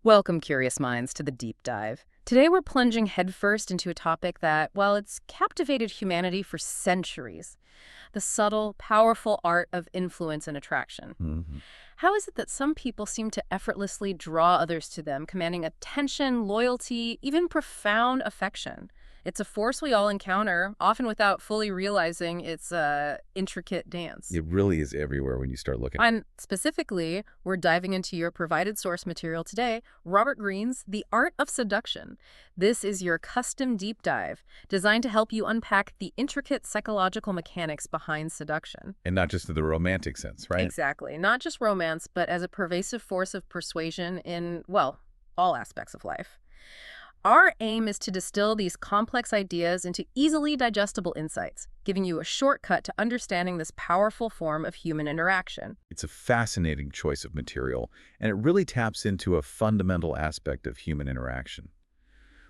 Welcome, curious minds, to the deep dive. Today we're plunging headfirst into a topic that, well, it's captivated humanity for centuries. The subtle, powerful art of influence and attraction. Mhm. How is it that some people seem to effortlessly draw others to them, commanding attention, loyalty, even profound affection? It's a force we all encounter, often without fully realizing it's a intricate dance. It really is everywhere when you start looking. And specifically, we're diving into your provided source material today, Robert Greene's The Art of Seduction. This is your custom deep dive, designed to help you unpack the intricate psychological mechanics behind seduction. And not just in the romantic sense, right? Exactly. Not just romance, but as a pervasive force of persuasion in, well, all aspects of life. Our aim is to distill these complex ideas into easily digestible insights, giving you a shortcut to understanding this powerful form of human interaction. It's a fascinating choice of material, and it really taps into a fundamental aspect of human interaction.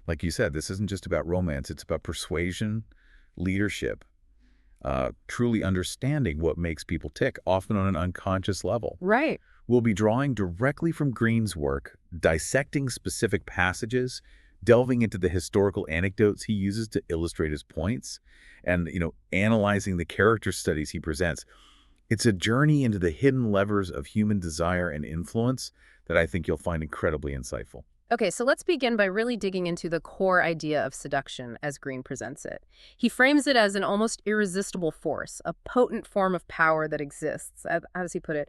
Like you said, this isn't just about romance, it's about persuasion, leadership, truly understanding what makes people tick, often on an unconscious level. Right. We'll be drawing directly from Greene's work, dissecting specific passages, delving into the historical anecdotes he uses to illustrate his points, and, analyzing the character studies he presents. It's a journey into the hidden levers of human desire and influence that I think you'll find incredibly insightful. Okay, so let's begin by really digging into the core idea of seduction as Greene presents it. He frames it as an almost irresistible force, a potent form of power that exists, how does he put it,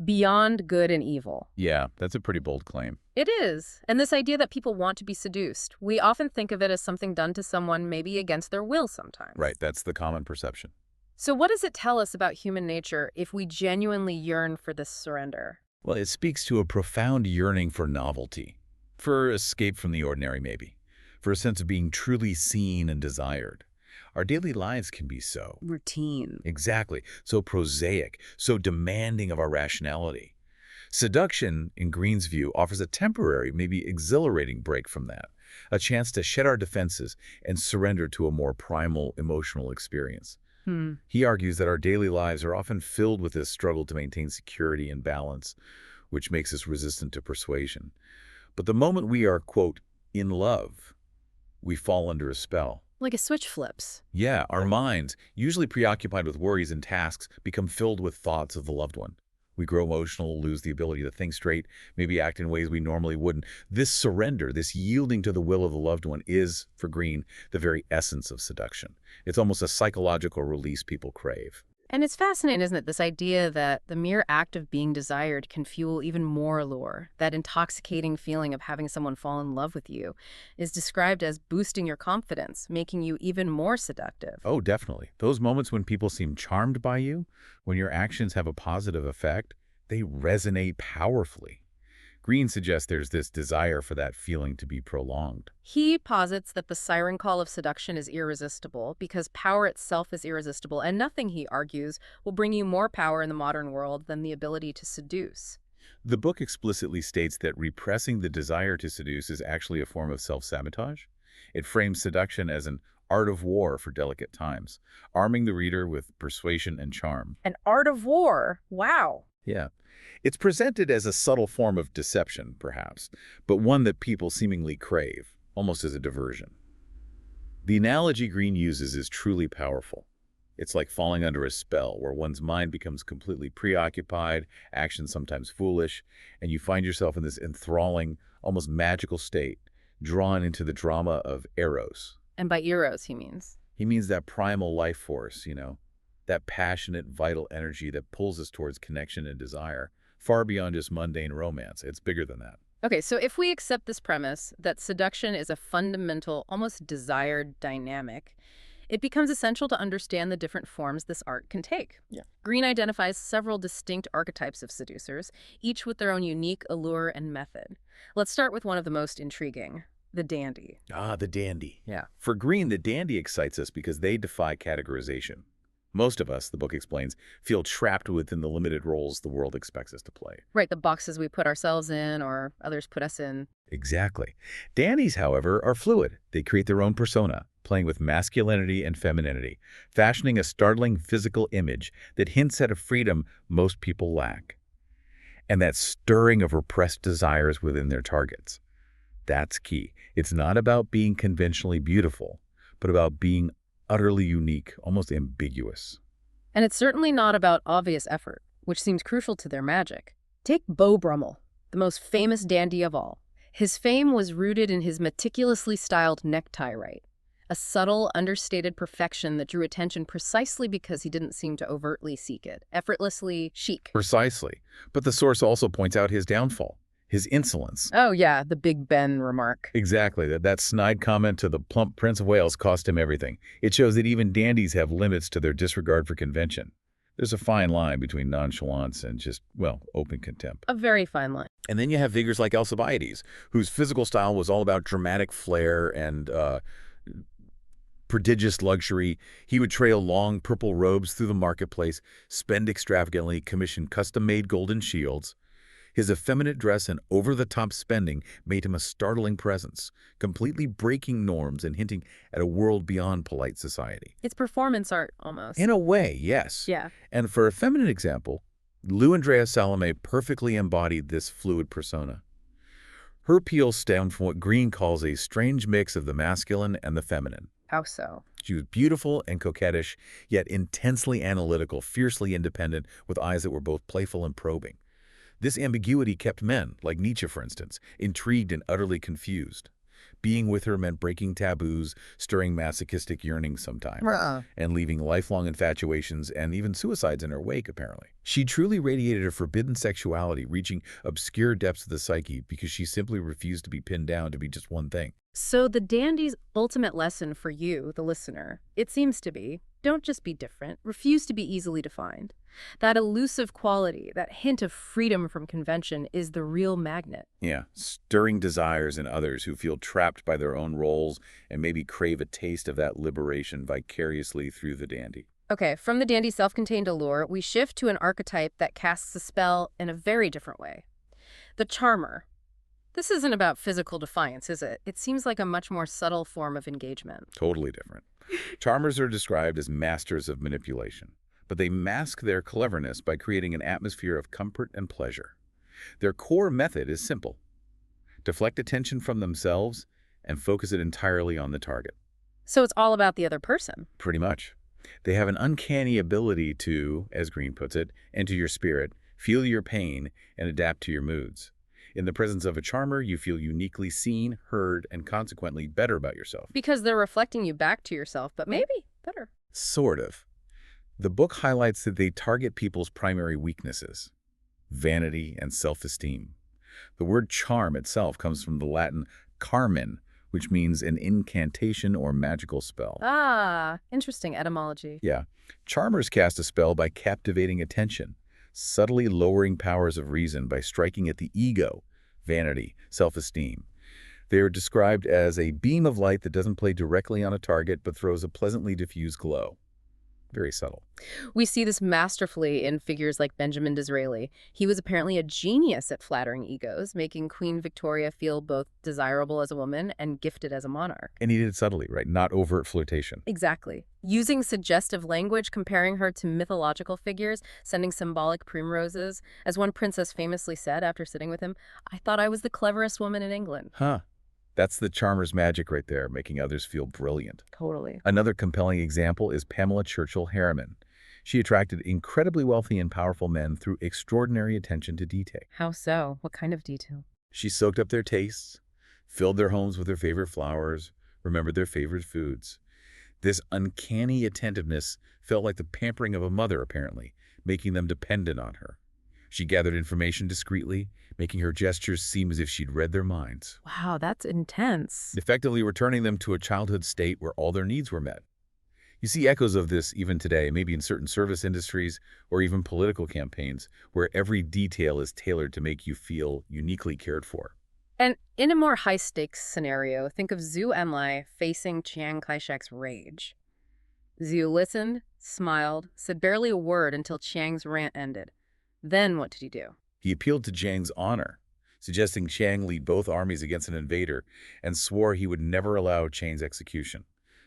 beyond good and evil. Yeah, that's a pretty bold claim. It is. And this idea that people want to be seduced, we often think of it as something done to someone maybe against their will sometimes. Right, that's the common perception. So what does it tell us about human nature if we genuinely yearn for this surrender? Well, it speaks to a profound yearning for novelty, for escape from the ordinary maybe, for a sense of being truly seen and desired. Our daily lives can be so. Routine. Exactly. So prosaic, so demanding of our rationality. Seduction, in Greene's view, offers a temporary, maybe exhilarating break from that, a chance to shed our defenses and surrender to a more primal emotional experience. He argues that our daily lives are often filled with this struggle to maintain security and balance, which makes us resistant to persuasion. But the moment we are, quote, in love, we fall under a spell. Like a switch flips. Yeah, our minds, usually preoccupied with worries and tasks, become filled with thoughts of the loved one. We grow emotional, lose the ability to think straight, maybe act in ways we normally wouldn't. This surrender, this yielding to the will of the loved one is, for Greene, the very essence of seduction. It's almost a psychological release people crave. And it's fascinating, isn't it? This idea that the mere act of being desired can fuel even more allure. That intoxicating feeling of having someone fall in love with you is described as boosting your confidence, making you even more seductive. Oh, definitely. Those moments when people seem charmed by you, when your actions have a positive effect, they resonate powerfully. Greene suggests there's this desire for that feeling to be prolonged. He posits that the siren call of seduction is irresistible because power itself is irresistible, and nothing, he argues, will bring you more power in the modern world than the ability to seduce. The book explicitly states that repressing the desire to seduce is actually a form of self-sabotage. It frames seduction as an art of war for delicate times, arming the reader with persuasion and charm. An art of war. Wow. Yeah. It's presented as a subtle form of deception, perhaps, but one that people seemingly crave, almost as a diversion. The analogy Greene uses is truly powerful. It's like falling under a spell where one's mind becomes completely preoccupied, actions sometimes foolish, and you find yourself in this enthralling, almost magical state, drawn into the drama of Eros. And by eros, he means. He means that primal life force, that passionate, vital energy that pulls us towards connection and desire, far beyond just mundane romance. It's bigger than that. Okay, so if we accept this premise that seduction is a fundamental, almost desired dynamic, it becomes essential to understand the different forms this art can take. Yeah. Greene identifies several distinct archetypes of seducers, each with their own unique allure and method. Let's start with one of the most intriguing, the dandy. Ah, the dandy. Yeah. For Greene, the dandy excites us because they defy categorization. Most of us, the book explains, feel trapped within the limited roles the world expects us to play. Right, the boxes we put ourselves in or others put us in. Exactly. Dandies, however, are fluid. They create their own persona, playing with masculinity and femininity, fashioning a startling physical image that hints at a freedom most people lack. and that stirring of repressed desires within their targets. That's key. It's not about being conventionally beautiful, but about being utterly unique, almost ambiguous. And it's certainly not about obvious effort, which seems crucial to their magic. Take Beau Brummel, the most famous dandy of all. His fame was rooted in his meticulously styled necktie right, a subtle, understated perfection that drew attention precisely because he didn't seem to overtly seek it, effortlessly chic. Precisely. But the source also points out his downfall, his insolence. Oh yeah, the Big Ben remark. Exactly. That snide comment to the plump Prince of Wales cost him everything. It shows that even dandies have limits to their disregard for convention. There's a fine line between nonchalance and just, well, open contempt. A very fine line. And then you have figures like Alcibiades, whose physical style was all about dramatic flair and prodigious luxury. He would trail long purple robes through the marketplace, spend extravagantly, commission custom-made golden shields. His effeminate dress and over-the-top spending made him a startling presence, completely breaking norms and hinting at a world beyond polite society. It's performance art, almost. In a way, yes. Yeah. And for a feminine example, Lou Andrea Salome perfectly embodied this fluid persona. Her appeal stemmed from what Greene calls a strange mix of the masculine and the feminine. How so? She was beautiful and coquettish, yet intensely analytical, fiercely independent, with eyes that were both playful and probing. This ambiguity kept men, like Nietzsche for instance, intrigued and utterly confused. Being with her meant breaking taboos, stirring masochistic yearnings sometimes, and leaving lifelong infatuations and even suicides in her wake, apparently. She truly radiated a forbidden sexuality, reaching obscure depths of the psyche because she simply refused to be pinned down to be just one thing. So the dandy's ultimate lesson for you, the listener, it seems to be, don't just be different, refuse to be easily defined. That elusive quality, that hint of freedom from convention is the real magnet. Yeah, stirring desires in others who feel trapped by their own roles and maybe crave a taste of that liberation vicariously through the dandy. Okay, from the dandy's self-contained allure, we shift to an archetype that casts a spell in a very different way. The charmer. This isn't about physical defiance, is it? It seems like a much more subtle form of engagement. Totally different. Charmers are described as masters of manipulation, but they mask their cleverness by creating an atmosphere of comfort and pleasure. Their core method is simple: deflect attention from themselves and focus it entirely on the target. So it's all about the other person. Pretty much. They have an uncanny ability to, as Greene puts it, enter your spirit, feel your pain, and adapt to your moods. In the presence of a charmer, you feel uniquely seen, heard, and consequently better about yourself. Because they're reflecting you back to yourself, but maybe better. Sort of. The book highlights that they target people's primary weaknesses: vanity and self-esteem. The word charm itself comes from the Latin carmen, which means an incantation or magical spell. Ah, interesting etymology. Yeah. Charmers cast a spell by captivating attention, subtly lowering powers of reason by striking at the ego, vanity, self-esteem. They are described as a beam of light that doesn't play directly on a target but throws a pleasantly diffused glow. Very subtle. We see this masterfully in figures like Benjamin Disraeli. He was apparently a genius at flattering egos, making Queen Victoria feel both desirable as a woman and gifted as a monarch. And he did it subtly, right? Not overt flirtation. Exactly. Using suggestive language, comparing her to mythological figures, sending symbolic primroses. As one princess famously said after sitting with him, "I thought I was the cleverest woman in England." Huh. That's the charmer's magic right there, making others feel brilliant. Totally. Another compelling example is Pamela Churchill Harriman. She attracted incredibly wealthy and powerful men through extraordinary attention to detail. How so? What kind of detail? She soaked up their tastes, filled their homes with their favorite flowers, remembered their favorite foods. This uncanny attentiveness felt like the pampering of a mother, apparently, making them dependent on her. She gathered information discreetly, making her gestures seem as if she'd read their minds. Wow, that's intense. Effectively returning them to a childhood state where all their needs were met. You see echoes of this even today, maybe in certain service industries or even political campaigns, where every detail is tailored to make you feel uniquely cared for. And in a more high-stakes scenario, think of Zhu Enlai facing Chiang Kai-shek's rage. Zhu listened, smiled, said barely a word until Chiang's rant ended. Then what did he do? He appealed to Chiang's honor, suggesting Chiang lead both armies against an invader, and swore he would never allow Chiang's execution.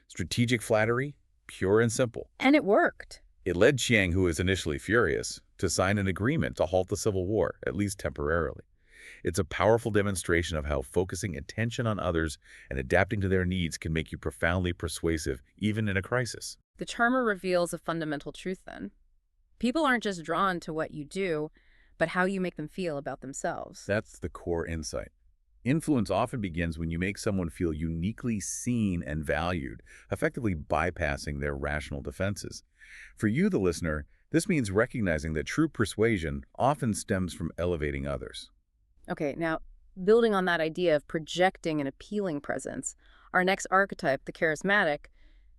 Strategic flattery, pure and simple. And it worked. It led Chiang, who was initially furious, to sign an agreement to halt the Civil War, at least temporarily. It's a powerful demonstration of how focusing attention on others and adapting to their needs can make you profoundly persuasive, even in a crisis. The charmer reveals a fundamental truth then. People aren't just drawn to what you do, but how you make them feel about themselves. That's the core insight. Influence often begins when you make someone feel uniquely seen and valued, effectively bypassing their rational defenses. For you, the listener, this means recognizing that true persuasion often stems from elevating others. Okay, now, building on that idea of projecting an appealing presence, our next archetype, the charismatic,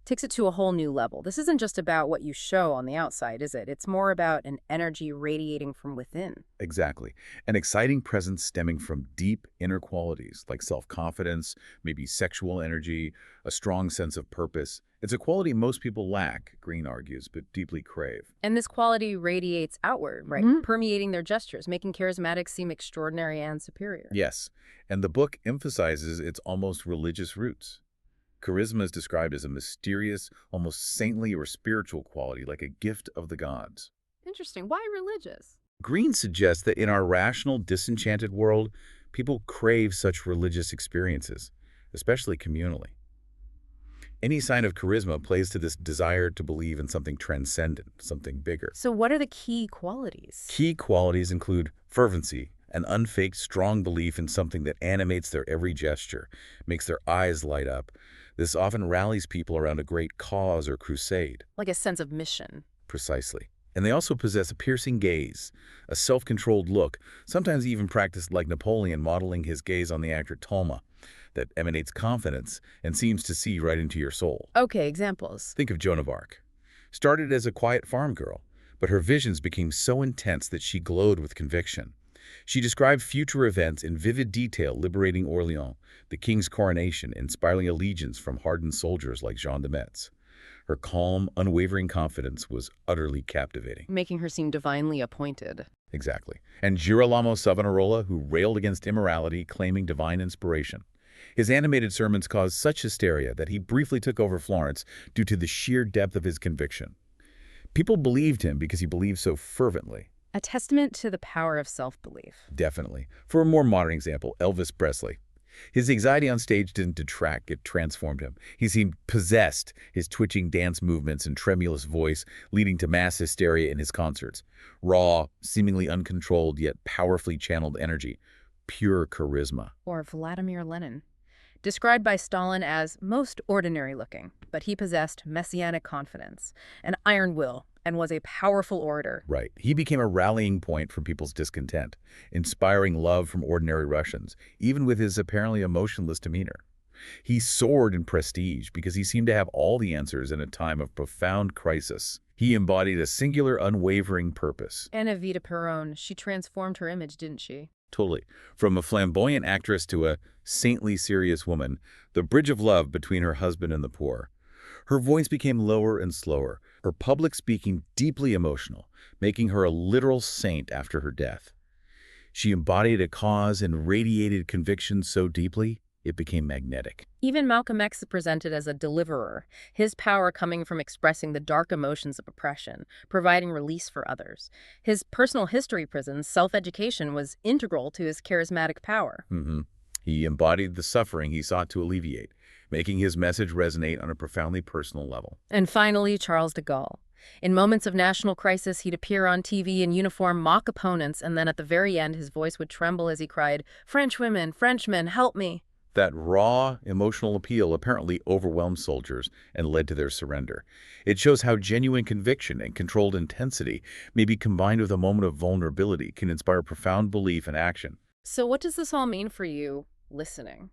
takes it to a whole new level. This isn't just about what you show on the outside, is it? It's more about an energy radiating from within. Exactly. An exciting presence stemming from deep inner qualities like self-confidence, maybe sexual energy, a strong sense of purpose. It's a quality most people lack, Greene argues, but deeply crave. And this quality radiates outward, right? Permeating their gestures, making charismatics seem extraordinary and superior. Yes, and the book emphasizes its almost religious roots. Charisma is described as a mysterious, almost saintly or spiritual quality, like a gift of the gods. Interesting. Why religious? Greene suggests that in our rational, disenchanted world, people crave such religious experiences, especially communally. Any sign of charisma plays to this desire to believe in something transcendent, something bigger. So what are the key qualities? Key qualities include fervency, an unfaked, strong belief in something that animates their every gesture, makes their eyes light up. This often rallies people around a great cause or crusade. Like a sense of mission. Precisely. And they also possess a piercing gaze, a self-controlled look, sometimes even practiced like Napoleon modeling his gaze on the actor Talma, that emanates confidence and seems to see right into your soul. Okay, examples. Think of Joan of Arc. Started as a quiet farm girl, but her visions became so intense that she glowed with conviction. She described future events in vivid detail, liberating Orléans, the king's coronation, inspiring allegiance from hardened soldiers like Jean de Metz. Her calm, unwavering confidence was utterly captivating. Making her seem divinely appointed. Exactly. And Girolamo Savonarola, who railed against immorality, claiming divine inspiration. His animated sermons caused such hysteria that he briefly took over Florence due to the sheer depth of his conviction. People believed him because he believed so fervently. A testament to the power of self-belief. Definitely. For a more modern example, Elvis Presley. His anxiety on stage didn't detract, it transformed him. He seemed possessed, his twitching dance movements and tremulous voice leading to mass hysteria in his concerts. Raw, seemingly uncontrolled, yet powerfully channeled energy. Pure charisma. Or Vladimir Lenin. Described by Stalin as most ordinary looking, but he possessed messianic confidence, an iron will, and was a powerful orator. Right. He became a rallying point for people's discontent, inspiring love from ordinary Russians, even with his apparently emotionless demeanor. He soared in prestige because he seemed to have all the answers in a time of profound crisis. He embodied a singular, unwavering purpose. And Evita Peron, she transformed her image, didn't she? Totally. From a flamboyant actress to a saintly, serious woman, the bridge of love between her husband and the poor. Her voice became lower and slower, her public speaking deeply emotional, making her a literal saint after her death. She embodied a cause and radiated conviction so deeply, it became magnetic. Even Malcolm X is presented as a deliverer, his power coming from expressing the dark emotions of oppression, providing release for others. His personal history prisons, self-education, was integral to his charismatic power. He embodied the suffering he sought to alleviate, making his message resonate on a profoundly personal level. And finally, Charles de Gaulle. In moments of national crisis, he'd appear on TV in uniform, mock opponents, and then at the very end, his voice would tremble as he cried, "French women, Frenchmen, help me." That raw, emotional appeal apparently overwhelmed soldiers and led to their surrender. It shows how genuine conviction and controlled intensity, maybe combined with a moment of vulnerability, can inspire profound belief and action. So what does this all mean for you listening?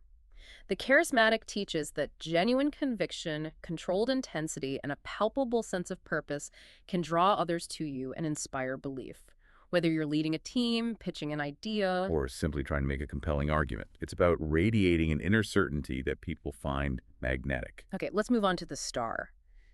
The charismatic teaches that genuine conviction, controlled intensity, and a palpable sense of purpose can draw others to you and inspire belief. Whether you're leading a team, pitching an idea, Or simply trying to make a compelling argument. It's about radiating an inner certainty that people find magnetic. Okay, let's move on to the star.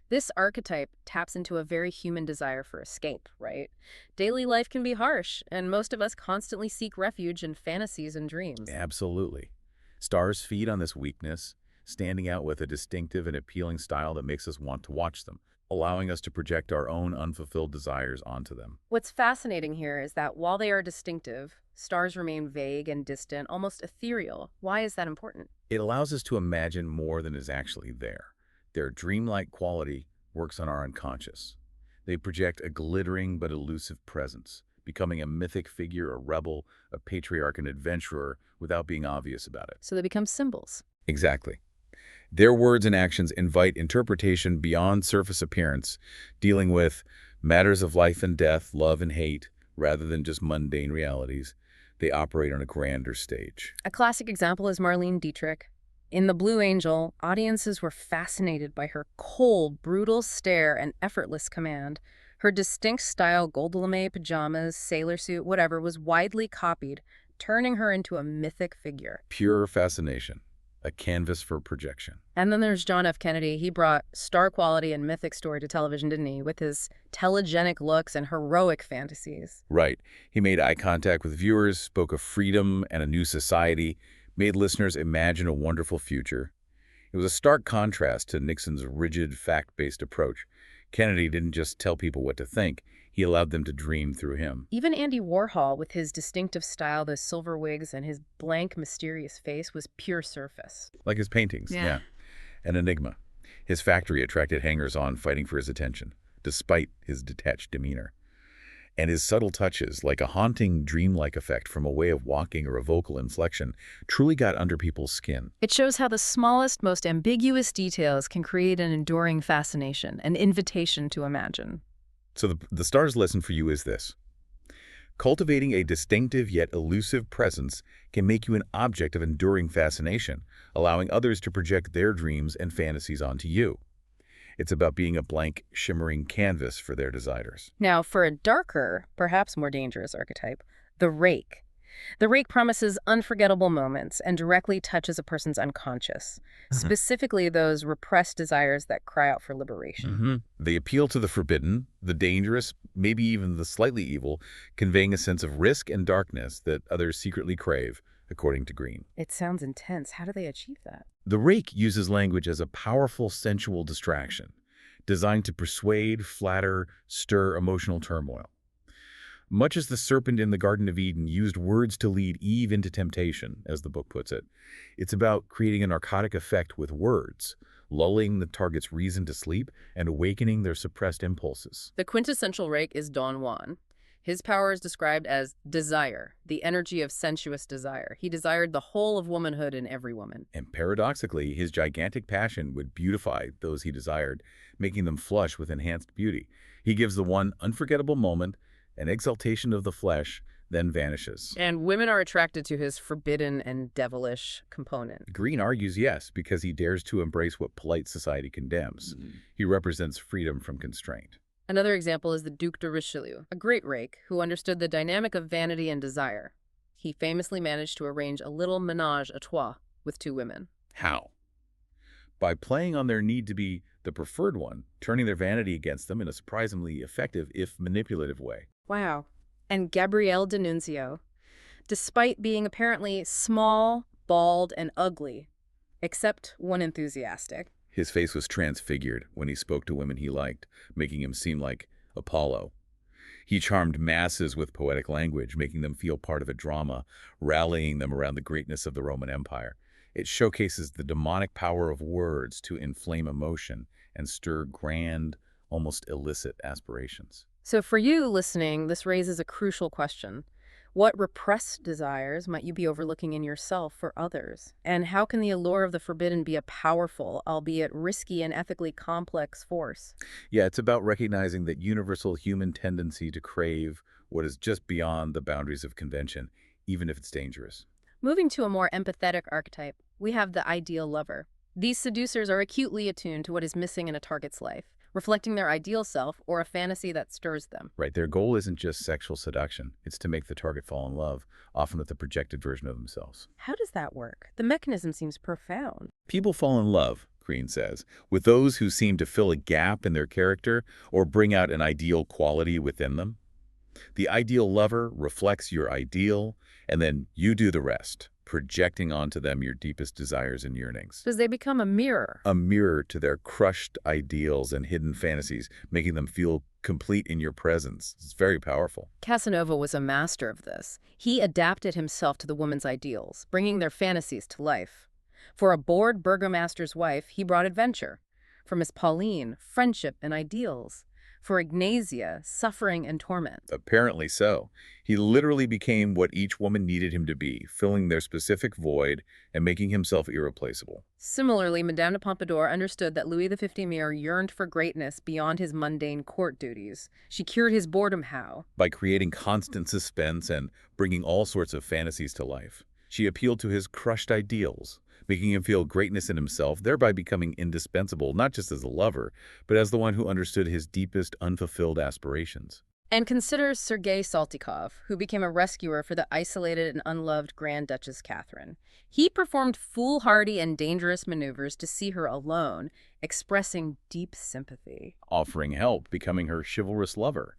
This archetype taps into a very human desire for escape, right? Daily life can be harsh, and most of us constantly seek refuge in fantasies and dreams. Absolutely. Stars feed on this weakness, standing out with a distinctive and appealing style that makes us want to watch them. allowing us to project our own unfulfilled desires onto them. What's fascinating here is that while they are distinctive, stars remain vague and distant, almost ethereal. Why is that important? It allows us to imagine more than is actually there. Their dreamlike quality works on our unconscious. They project a glittering but elusive presence, becoming a mythic figure, a rebel, a patriarch, an adventurer, without being obvious about it. So they become symbols. Exactly. Their words and actions invite interpretation beyond surface appearance, dealing with matters of life and death, love and hate, rather than just mundane realities. They operate on a grander stage. A classic example is Marlene Dietrich. In The Blue Angel, audiences were fascinated by her cold, brutal stare and effortless command. Her distinct style, gold lame pajamas, sailor suit, whatever, was widely copied, turning her into a mythic figure. Pure fascination, a canvas for projection. And then there's John F. Kennedy. He brought star quality and mythic story to television, didn't he? With his telegenic looks and heroic fantasies. Right. He made eye contact with viewers, spoke of freedom and a new society, made listeners imagine a wonderful future. It was a stark contrast to Nixon's rigid, fact-based approach. Kennedy didn't just tell people what to think, he allowed them to dream through him. Even Andy Warhol, with his distinctive style, those silver wigs, and his blank, mysterious face, was pure surface. Like his paintings, yeah. An enigma. His factory attracted hangers-on fighting for his attention, despite his detached demeanor. And his subtle touches, like a haunting, dreamlike effect from a way of walking or a vocal inflection, truly got under people's skin. It shows how the smallest, most ambiguous details can create an enduring fascination, an invitation to imagine. So the star's lesson for you is this. Cultivating a distinctive yet elusive presence can make you an object of enduring fascination, allowing others to project their dreams and fantasies onto you. It's about being a blank, shimmering canvas for their desires. Now, for a darker, perhaps more dangerous archetype, the rake. The rake promises unforgettable moments and directly touches a person's unconscious, specifically those repressed desires that cry out for liberation. They appeal to the forbidden, the dangerous, maybe even the slightly evil, conveying a sense of risk and darkness that others secretly crave, according to Greene. It sounds intense. How do they achieve that? The rake uses language as a powerful sensual distraction, designed to persuade, flatter, stir emotional turmoil. Much as the serpent in the Garden of Eden used words to lead Eve into temptation, as the book puts it, it's about creating a narcotic effect with words, lulling the target's reason to sleep and awakening their suppressed impulses. The quintessential rake is Don Juan. His power is described as desire, the energy of sensuous desire. He desired the whole of womanhood in every woman. And paradoxically, his gigantic passion would beautify those he desired, making them flush with enhanced beauty. He gives the one unforgettable moment, an exaltation of the flesh, then vanishes. And women are attracted to his forbidden and devilish component. Greene argues yes, because he dares to embrace what polite society condemns. He represents freedom from constraint. Another example is the Duc de Richelieu, a great rake who understood the dynamic of vanity and desire. He famously managed to arrange a little ménage à trois with 2 women. How? By playing on their need to be the preferred one, turning their vanity against them in a surprisingly effective, if manipulative way. Wow. And Gabrielle D'Annunzio, despite being apparently small, bald, and ugly, except when enthusiastic. His face was transfigured when he spoke to women he liked, making him seem like Apollo. He charmed masses with poetic language, making them feel part of a drama, rallying them around the greatness of the Roman Empire. It showcases the demonic power of words to inflame emotion and stir grand, almost illicit aspirations. So for you listening, this raises a crucial question. What repressed desires might you be overlooking in yourself for others? And how can the allure of the forbidden be a powerful, albeit risky and ethically complex force? Yeah, it's about recognizing that universal human tendency to crave what is just beyond the boundaries of convention, even if it's dangerous. Moving to a more empathetic archetype, we have the ideal lover. These seducers are acutely attuned to what is missing in a target's life, reflecting their ideal self or a fantasy that stirs them. Right, their goal isn't just sexual seduction. It's to make the target fall in love, often with a projected version of themselves. How does that work? The mechanism seems profound. People fall in love, Greene says, with those who seem to fill a gap in their character or bring out an ideal quality within them. The ideal lover reflects your ideal, and then you do the rest, projecting onto them your deepest desires and yearnings. Because they become a mirror. A mirror to their crushed ideals and hidden fantasies, making them feel complete in your presence. It's very powerful. Casanova was a master of this. He adapted himself to the woman's ideals, bringing their fantasies to life. For a bored burgomaster's wife, he brought adventure. For Miss Pauline, friendship and ideals. For Ignacia, suffering and torment. Apparently so. He literally became what each woman needed him to be, filling their specific void and making himself irreplaceable. Similarly, Madame de Pompadour understood that Louis XV yearned for greatness beyond his mundane court duties. She cured his boredom how? By creating constant suspense and bringing all sorts of fantasies to life. She appealed to his crushed ideals, making him feel greatness in himself, thereby becoming indispensable not just as a lover, but as the one who understood his deepest unfulfilled aspirations. And consider Sergei Saltykov, who became a rescuer for the isolated and unloved Grand Duchess Catherine. He performed foolhardy and dangerous maneuvers to see her alone, expressing deep sympathy. Offering help, becoming her chivalrous lover.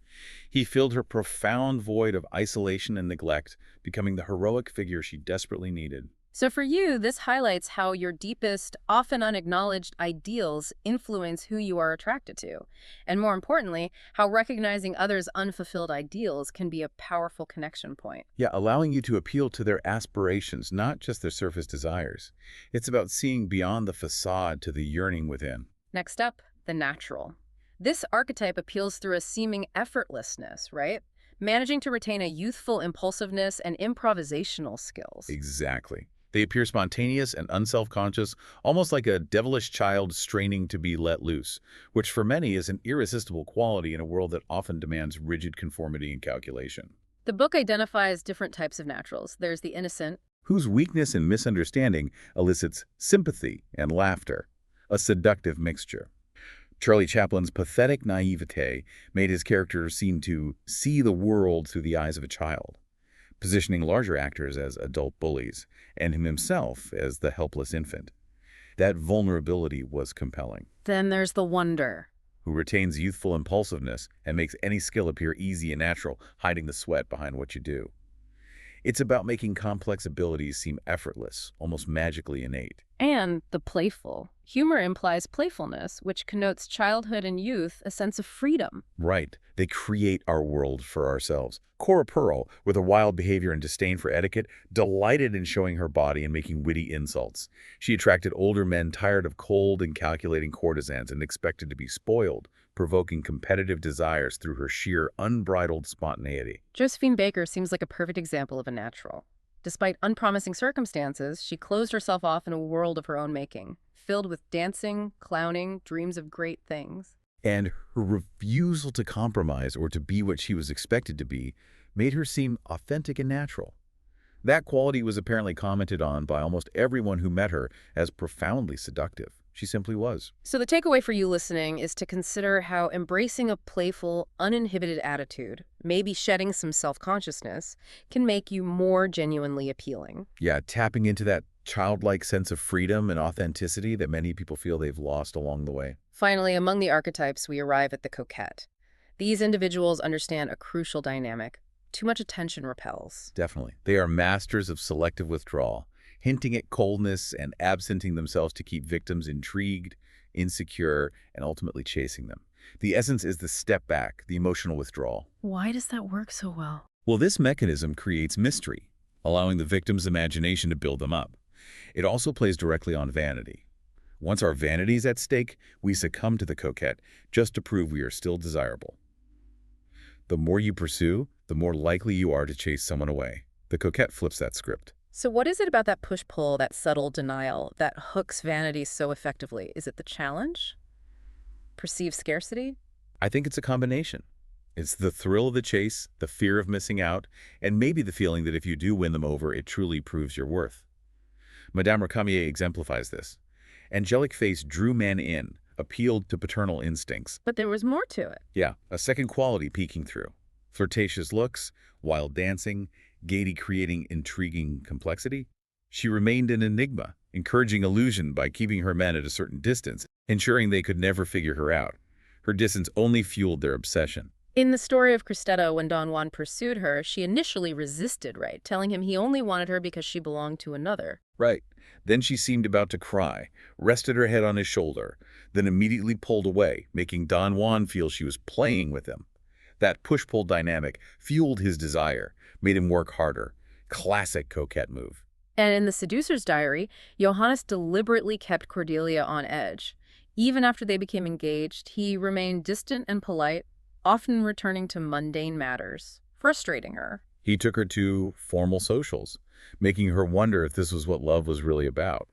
He filled her profound void of isolation and neglect, becoming the heroic figure she desperately needed. So for you, this highlights how your deepest, often unacknowledged ideals influence who you are attracted to. And more importantly, how recognizing others' unfulfilled ideals can be a powerful connection point. Yeah, allowing you to appeal to their aspirations, not just their surface desires. It's about seeing beyond the facade to the yearning within. Next up, the natural. This archetype appeals through a seeming effortlessness, right? Managing to retain a youthful impulsiveness and improvisational skills. Exactly. They appear spontaneous and unself-conscious, almost like a devilish child straining to be let loose, which for many is an irresistible quality in a world that often demands rigid conformity and calculation. The book identifies different types of naturals. There's the innocent, Whose weakness and misunderstanding elicits sympathy and laughter, a seductive mixture. Charlie Chaplin's pathetic naivete made his character seem to see the world through the eyes of a child, positioning larger actors as adult bullies, and him himself as the helpless infant. That vulnerability was compelling. Then there's the wonder. Who retains youthful impulsiveness and makes any skill appear easy and natural, hiding the sweat behind what you do. It's about making complex abilities seem effortless, almost magically innate. And the playful. Humor implies playfulness, which connotes childhood and youth, a sense of freedom. Right. They create our world for ourselves. Cora Pearl, with a wild behavior and disdain for etiquette, delighted in showing her body and making witty insults. She attracted older men tired of cold and calculating courtesans and expected to be spoiled, provoking competitive desires through her sheer, unbridled spontaneity. Josephine Baker seems like a perfect example of a natural. Despite unpromising circumstances, she closed herself off in a world of her own making, filled with dancing, clowning, dreams of great things. And her refusal to compromise or to be what she was expected to be made her seem authentic and natural. That quality was apparently commented on by almost everyone who met her as profoundly seductive. She simply was. So the takeaway for you listening is to consider how embracing a playful, uninhibited attitude, maybe shedding some self-consciousness, can make you more genuinely appealing. Yeah, tapping into that childlike sense of freedom and authenticity that many people feel they've lost along the way. Finally, among the archetypes, we arrive at the coquette. These individuals understand a crucial dynamic. Too much attention repels. Definitely. They are masters of selective withdrawal, hinting at coldness and absenting themselves to keep victims intrigued, insecure, and ultimately chasing them. The essence is the step back, the emotional withdrawal. Why does that work so well? Well, this mechanism creates mystery, allowing the victim's imagination to build them up. It also plays directly on vanity. Once our vanity is at stake, we succumb to the coquette just to prove we are still desirable. The more you pursue, the more likely you are to chase someone away. The coquette flips that script. So what is it about that push-pull, that subtle denial, that hooks vanity so effectively? Is it the challenge? Perceived scarcity? I think it's a combination. It's the thrill of the chase, the fear of missing out, and maybe the feeling that if you do win them over, it truly proves your worth. Madame Recamier exemplifies this. Angelic face drew men in, appealed to paternal instincts. But there was more to it. Yeah, a second quality peeking through. Flirtatious looks, wild dancing, gaiety creating intriguing complexity. She remained an enigma, encouraging illusion by keeping her men at a certain distance, ensuring they could never figure her out. Her distance only fueled their obsession. In the story of Cristeta, when Don Juan pursued her, she initially resisted, right, telling him he only wanted her because she belonged to another. Right. Then she seemed about to cry, rested her head on his shoulder, then immediately pulled away, making Don Juan feel she was playing with him. That push-pull dynamic fueled his desire, made him work harder. Classic coquette move. And in The Seducer's Diary, Johannes deliberately kept Cordelia on edge. Even after they became engaged, he remained distant and polite, often returning to mundane matters, frustrating her. He took her to formal socials, making her wonder if this was what love was really about.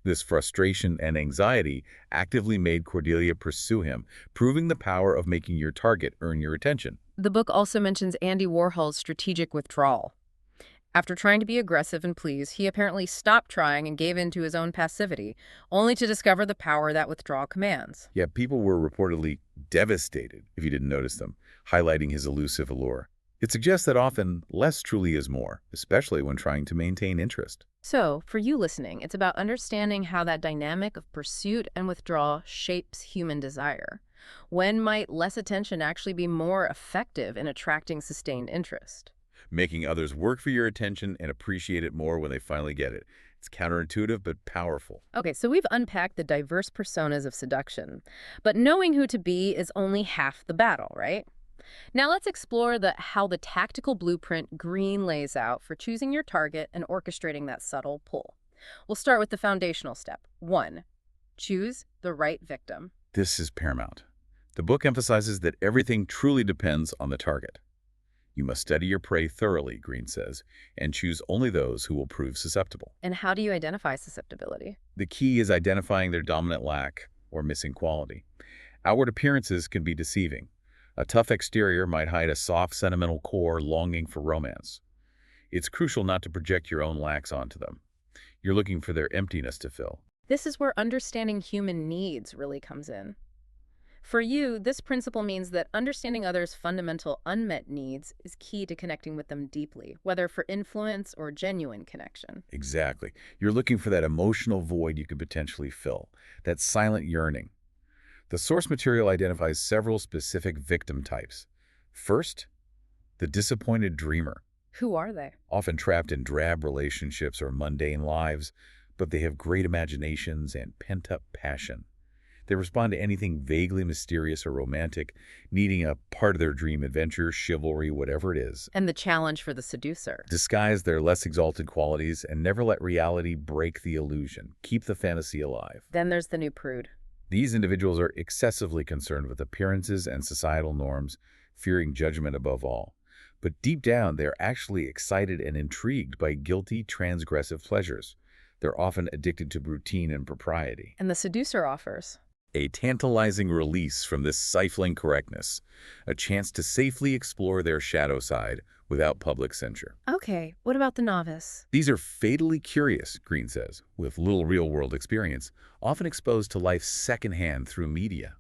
This frustration and anxiety actively made Cordelia pursue him, proving the power of making your target earn your attention. The book also mentions Andy Warhol's strategic withdrawal. After trying to be aggressive and please, he apparently stopped trying and gave in to his own passivity, only to discover the power that withdrawal commands. Yet people were reportedly devastated if you didn't notice them, highlighting his elusive allure. It suggests that often less truly is more, especially when trying to maintain interest. So, for you listening, it's about understanding how that dynamic of pursuit and withdrawal shapes human desire. When might less attention actually be more effective in attracting sustained interest? Making others work for your attention and appreciate it more when they finally get it. It's counterintuitive but powerful. Okay, so we've unpacked the diverse personas of seduction, but knowing who to be is only half the battle, right? Now let's explore how the tactical blueprint Greene lays out for choosing your target and orchestrating that subtle pull. We'll start with the foundational step. 1. Choose the right victim. This is paramount. The book emphasizes that everything truly depends on the target. You must study your prey thoroughly, Greene says, and choose only those who will prove susceptible. And how do you identify susceptibility? The key is identifying their dominant lack or missing quality. Outward appearances can be deceiving. A tough exterior might hide a soft, sentimental core longing for romance. It's crucial not to project your own lacks onto them. You're looking for their emptiness to fill. This is where understanding human needs really comes in. For you, this principle means that understanding others' fundamental unmet needs is key to connecting with them deeply, whether for influence or genuine connection. Exactly. You're looking for that emotional void you could potentially fill, that silent yearning. The source material identifies several specific victim types. First, the disappointed dreamer. Who are they? Often trapped in drab relationships or mundane lives, but they have great imaginations and pent-up passion. They respond to anything vaguely mysterious or romantic, needing a part of their dream adventure, chivalry, whatever it is. And the challenge for the seducer. Disguise their less exalted qualities and never let reality break the illusion. Keep the fantasy alive. Then there's the new prude. These individuals are excessively concerned with appearances and societal norms, fearing judgment above all. But deep down, they're actually excited and intrigued by guilty, transgressive pleasures. They're often addicted to routine and propriety. And the seducer offers A tantalizing release from this stifling correctness, a chance to safely explore their shadow side without public censure. Okay, what about the novice? These are fatally curious, Greene says, with little real-world experience, often exposed to life secondhand through media.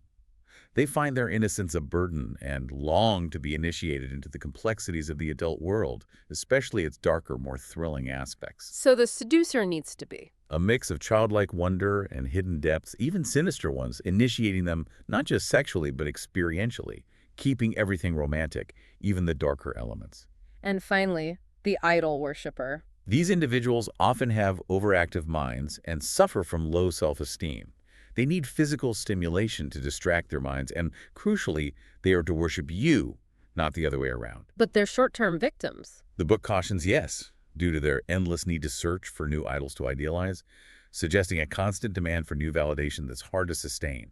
They find their innocence a burden and long to be initiated into the complexities of the adult world, especially its darker, more thrilling aspects. So the seducer needs to be A mix of childlike wonder and hidden depths, even sinister ones, initiating them not just sexually but experientially, keeping everything romantic, even the darker elements. And finally, the idol worshiper. These individuals often have overactive minds and suffer from low self-esteem. They need physical stimulation to distract their minds, and crucially, they are to worship you, not the other way around. But they're short-term victims. The book cautions yes, due to their endless need to search for new idols to idealize, suggesting a constant demand for new validation that's hard to sustain.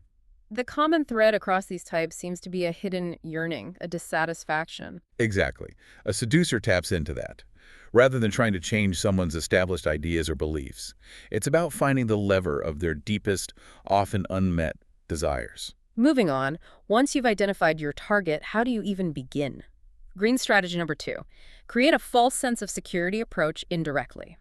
The common thread across these types seems to be a hidden yearning, a dissatisfaction. Exactly. A seducer taps into that. Rather than trying to change someone's established ideas or beliefs, it's about finding the lever of their deepest, often unmet desires. Moving on, once you've identified your target, how do you even begin? Green strategy number 2, create a false sense of security approach indirectly.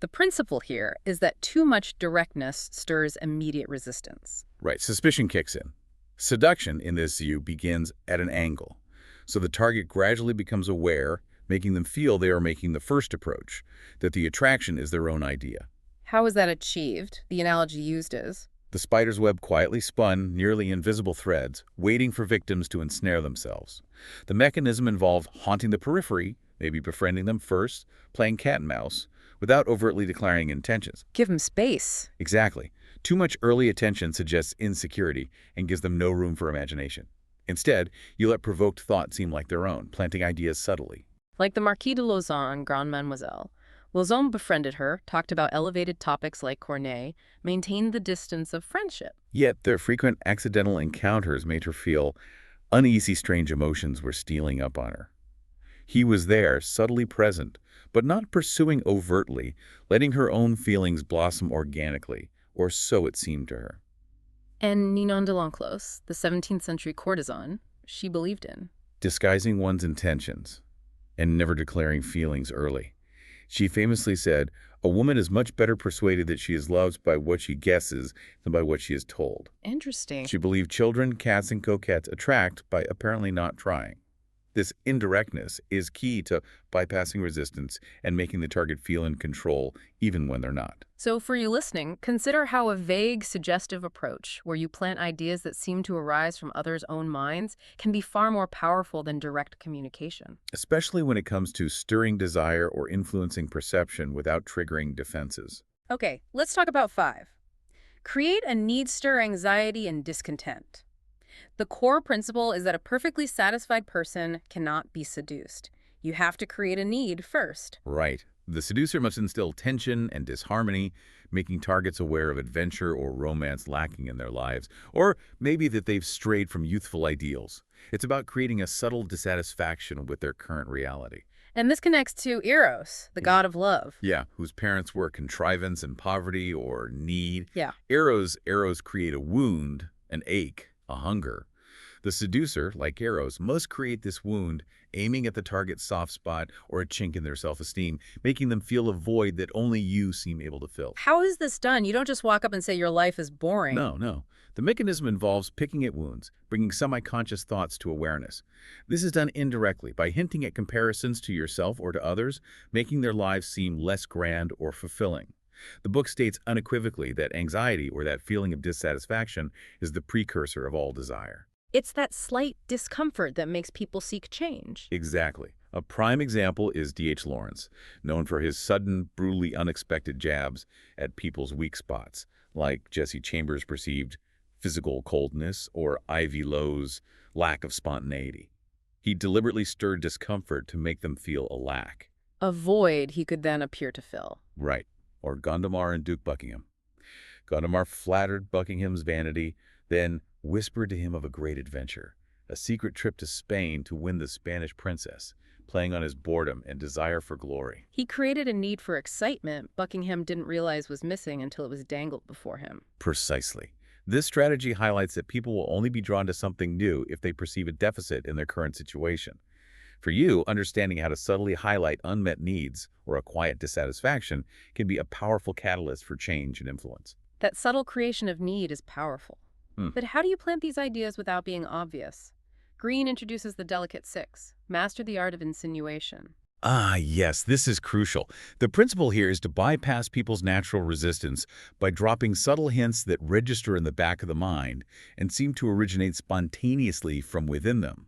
The principle here is that too much directness stirs immediate resistance. Right, suspicion kicks in. Seduction, in this view, begins at an angle. So the target gradually becomes aware, making them feel they are making the first approach, that the attraction is their own idea. How is that achieved? The analogy used is The The spider's web quietly spun nearly invisible threads, waiting for victims to ensnare themselves. The mechanism involved haunting the periphery, maybe befriending them first, playing cat and mouse, without overtly declaring intentions. Give them space. Exactly. Too much early attention suggests insecurity and gives them no room for imagination. Instead, you let provoked thought seem like their own, planting ideas subtly. Like the Marquis de Lauzon, Grande Mademoiselle. Lauzon befriended her, talked about elevated topics like Corneille, maintained the distance of friendship. Yet their frequent accidental encounters made her feel uneasy, strange emotions were stealing up on her. He was there, subtly present, but not pursuing overtly, letting her own feelings blossom organically, or so it seemed to her. And Ninon de l'Enclos, the 17th century courtesan, she believed in. Disguising one's intentions and never declaring feelings early. She famously said, "A woman is much better persuaded that she is loved by what she guesses than by what she is told." Interesting. She believed children, cats, and coquettes attract by apparently not trying. This indirectness is key to bypassing resistance and making the target feel in control even when they're not. So for you listening, consider how a vague, suggestive approach, where you plant ideas that seem to arise from others' own minds, can be far more powerful than direct communication. Especially when it comes to stirring desire or influencing perception without triggering defenses. Okay, let's talk about 5. Create a need-stir anxiety and discontent. The core principle is that a perfectly satisfied person cannot be seduced. You have to create a need first. Right. The seducer must instill tension and disharmony, making targets aware of adventure or romance lacking in their lives, or maybe that they've strayed from youthful ideals. It's about creating a subtle dissatisfaction with their current reality. And this connects to Eros, the god of love. Yeah, whose parents were contrivance and poverty or need. Yeah. Arrows create a wound, an ache, a hunger. The seducer, like Eros, must create this wound, aiming at the target's soft spot or a chink in their self-esteem, making them feel a void that only you seem able to fill. How is this done? You don't just walk up and say your life is boring. No. The mechanism involves picking at wounds, bringing semi-conscious thoughts to awareness. This is done indirectly by hinting at comparisons to yourself or to others, making their lives seem less grand or fulfilling. The book states unequivocally that anxiety, or that feeling of dissatisfaction, is the precursor of all desire. It's that slight discomfort that makes people seek change. Exactly. A prime example is D.H. Lawrence, known for his sudden, brutally unexpected jabs at people's weak spots, like Jesse Chambers' perceived physical coldness or Ivy Lowe's lack of spontaneity. He deliberately stirred discomfort to make them feel a lack. A void he could then appear to fill. Right. Or Gondomar and Duke Buckingham. Gondomar flattered Buckingham's vanity, then whispered to him of a great adventure, a secret trip to Spain to win the Spanish princess, playing on his boredom and desire for glory. He created a need for excitement Buckingham didn't realize was missing until it was dangled before him. Precisely. This strategy highlights that people will only be drawn to something new if they perceive a deficit in their current situation. For you, understanding how to subtly highlight unmet needs or a quiet dissatisfaction can be a powerful catalyst for change and influence. That subtle creation of need is powerful. But how do you plant these ideas without being obvious? Greene introduces the delicate 6, master the art of insinuation. Ah, yes, this is crucial. The principle here is to bypass people's natural resistance by dropping subtle hints that register in the back of the mind and seem to originate spontaneously from within them.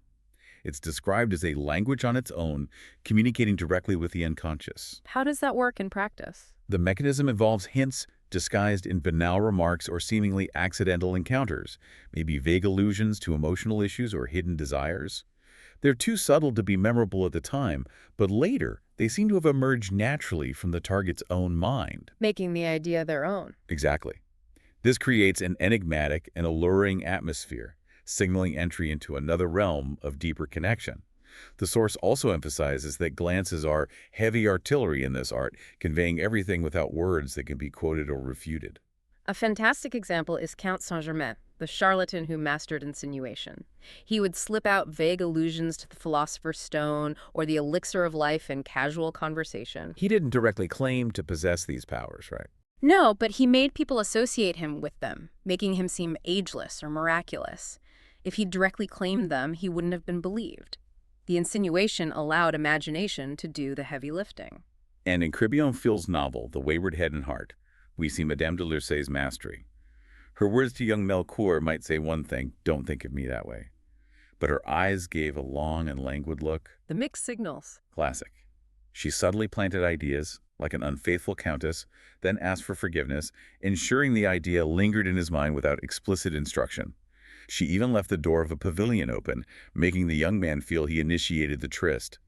It's described as a language on its own, communicating directly with the unconscious. How does that work in practice? The mechanism involves hints disguised in banal remarks or seemingly accidental encounters, maybe vague allusions to emotional issues or hidden desires. They're too subtle to be memorable at the time, but later they seem to have emerged naturally from the target's own mind. Making the idea their own. Exactly. This creates an enigmatic and alluring atmosphere, signaling entry into another realm of deeper connection. The source also emphasizes that glances are heavy artillery in this art, conveying everything without words that can be quoted or refuted. A fantastic example is Count Saint-Germain, the charlatan who mastered insinuation. He would slip out vague allusions to the Philosopher's Stone or the elixir of life in casual conversation. He didn't directly claim to possess these powers, right? No, but he made people associate him with them, making him seem ageless or miraculous. If he directly claimed them, he wouldn't have been believed. The insinuation allowed imagination to do the heavy lifting. And in Crébillon Fill's novel, The Wayward Head and Heart, we see Madame de Lursay's mastery. Her words to young Melchior might say one thing, "Don't think of me that way." But her eyes gave a long and languid look. The mixed signals. Classic. She subtly planted ideas, like an unfaithful countess, then asked for forgiveness, ensuring the idea lingered in his mind without explicit instruction. She even left the door of a pavilion open, making the young man feel he initiated the tryst.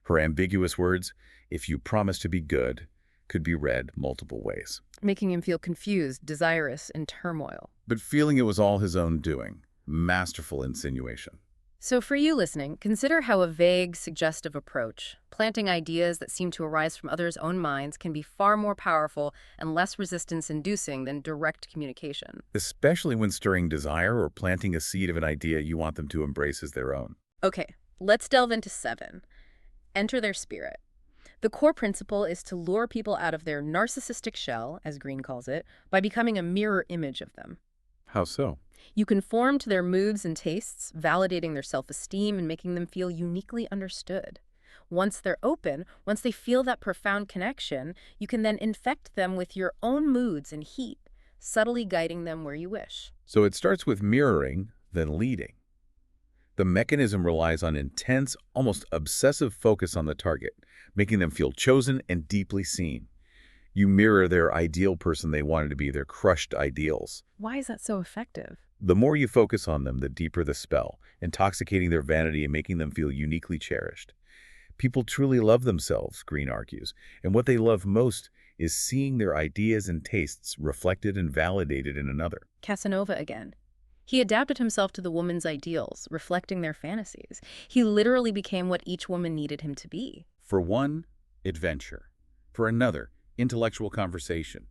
Her ambiguous words, "If you promise to be good," could be read multiple ways. Making him feel confused, desirous, in turmoil. But feeling it was all his own doing. Masterful insinuation. So for you listening, consider how a vague, suggestive approach, planting ideas that seem to arise from others' own minds, can be far more powerful and less resistance-inducing than direct communication. Especially when stirring desire or planting a seed of an idea you want them to embrace as their own. Okay, let's delve into 7. Enter their spirit. The core principle is to lure people out of their narcissistic shell, as Greene calls it, by becoming a mirror image of them. How so? You conform to their moods and tastes, validating their self-esteem and making them feel uniquely understood. Once they're open, once they feel that profound connection, you can then infect them with your own moods and heat, subtly guiding them where you wish. So it starts with mirroring, then leading. The mechanism relies on intense, almost obsessive focus on the target, making them feel chosen and deeply seen. You mirror their ideal person they wanted to be, their crushed ideals. Why is that so effective? The more you focus on them, the deeper the spell, intoxicating their vanity and making them feel uniquely cherished. People truly love themselves, Greene argues, and what they love most is seeing their ideas and tastes reflected and validated in another. Casanova again. He adapted himself to the woman's ideals, reflecting their fantasies. He literally became what each woman needed him to be. For one, adventure. For another, intellectual conversation.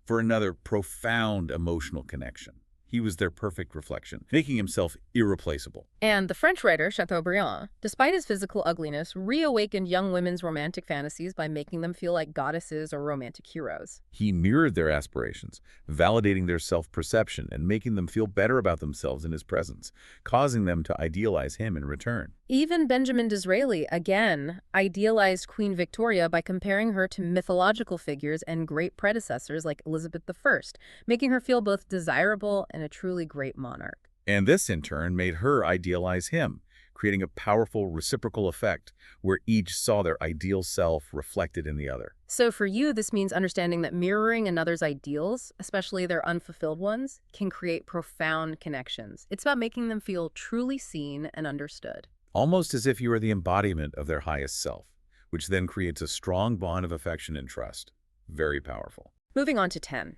For another, profound emotional connection. He was their perfect reflection, making himself irreplaceable. And the French writer Chateaubriand, despite his physical ugliness, reawakened young women's romantic fantasies by making them feel like goddesses or romantic heroes. He mirrored their aspirations, validating their self-perception and making them feel better about themselves in his presence, causing them to idealize him in return. Even Benjamin Disraeli, again, idealized Queen Victoria by comparing her to mythological figures and great predecessors like Elizabeth I, making her feel both desirable and a truly great monarch. And this, in turn, made her idealize him, creating a powerful reciprocal effect where each saw their ideal self reflected in the other. So for you, this means understanding that mirroring another's ideals, especially their unfulfilled ones, can create profound connections. It's about making them feel truly seen and understood. Almost as if you are the embodiment of their highest self, which then creates a strong bond of affection and trust. Very powerful. Moving on to 10.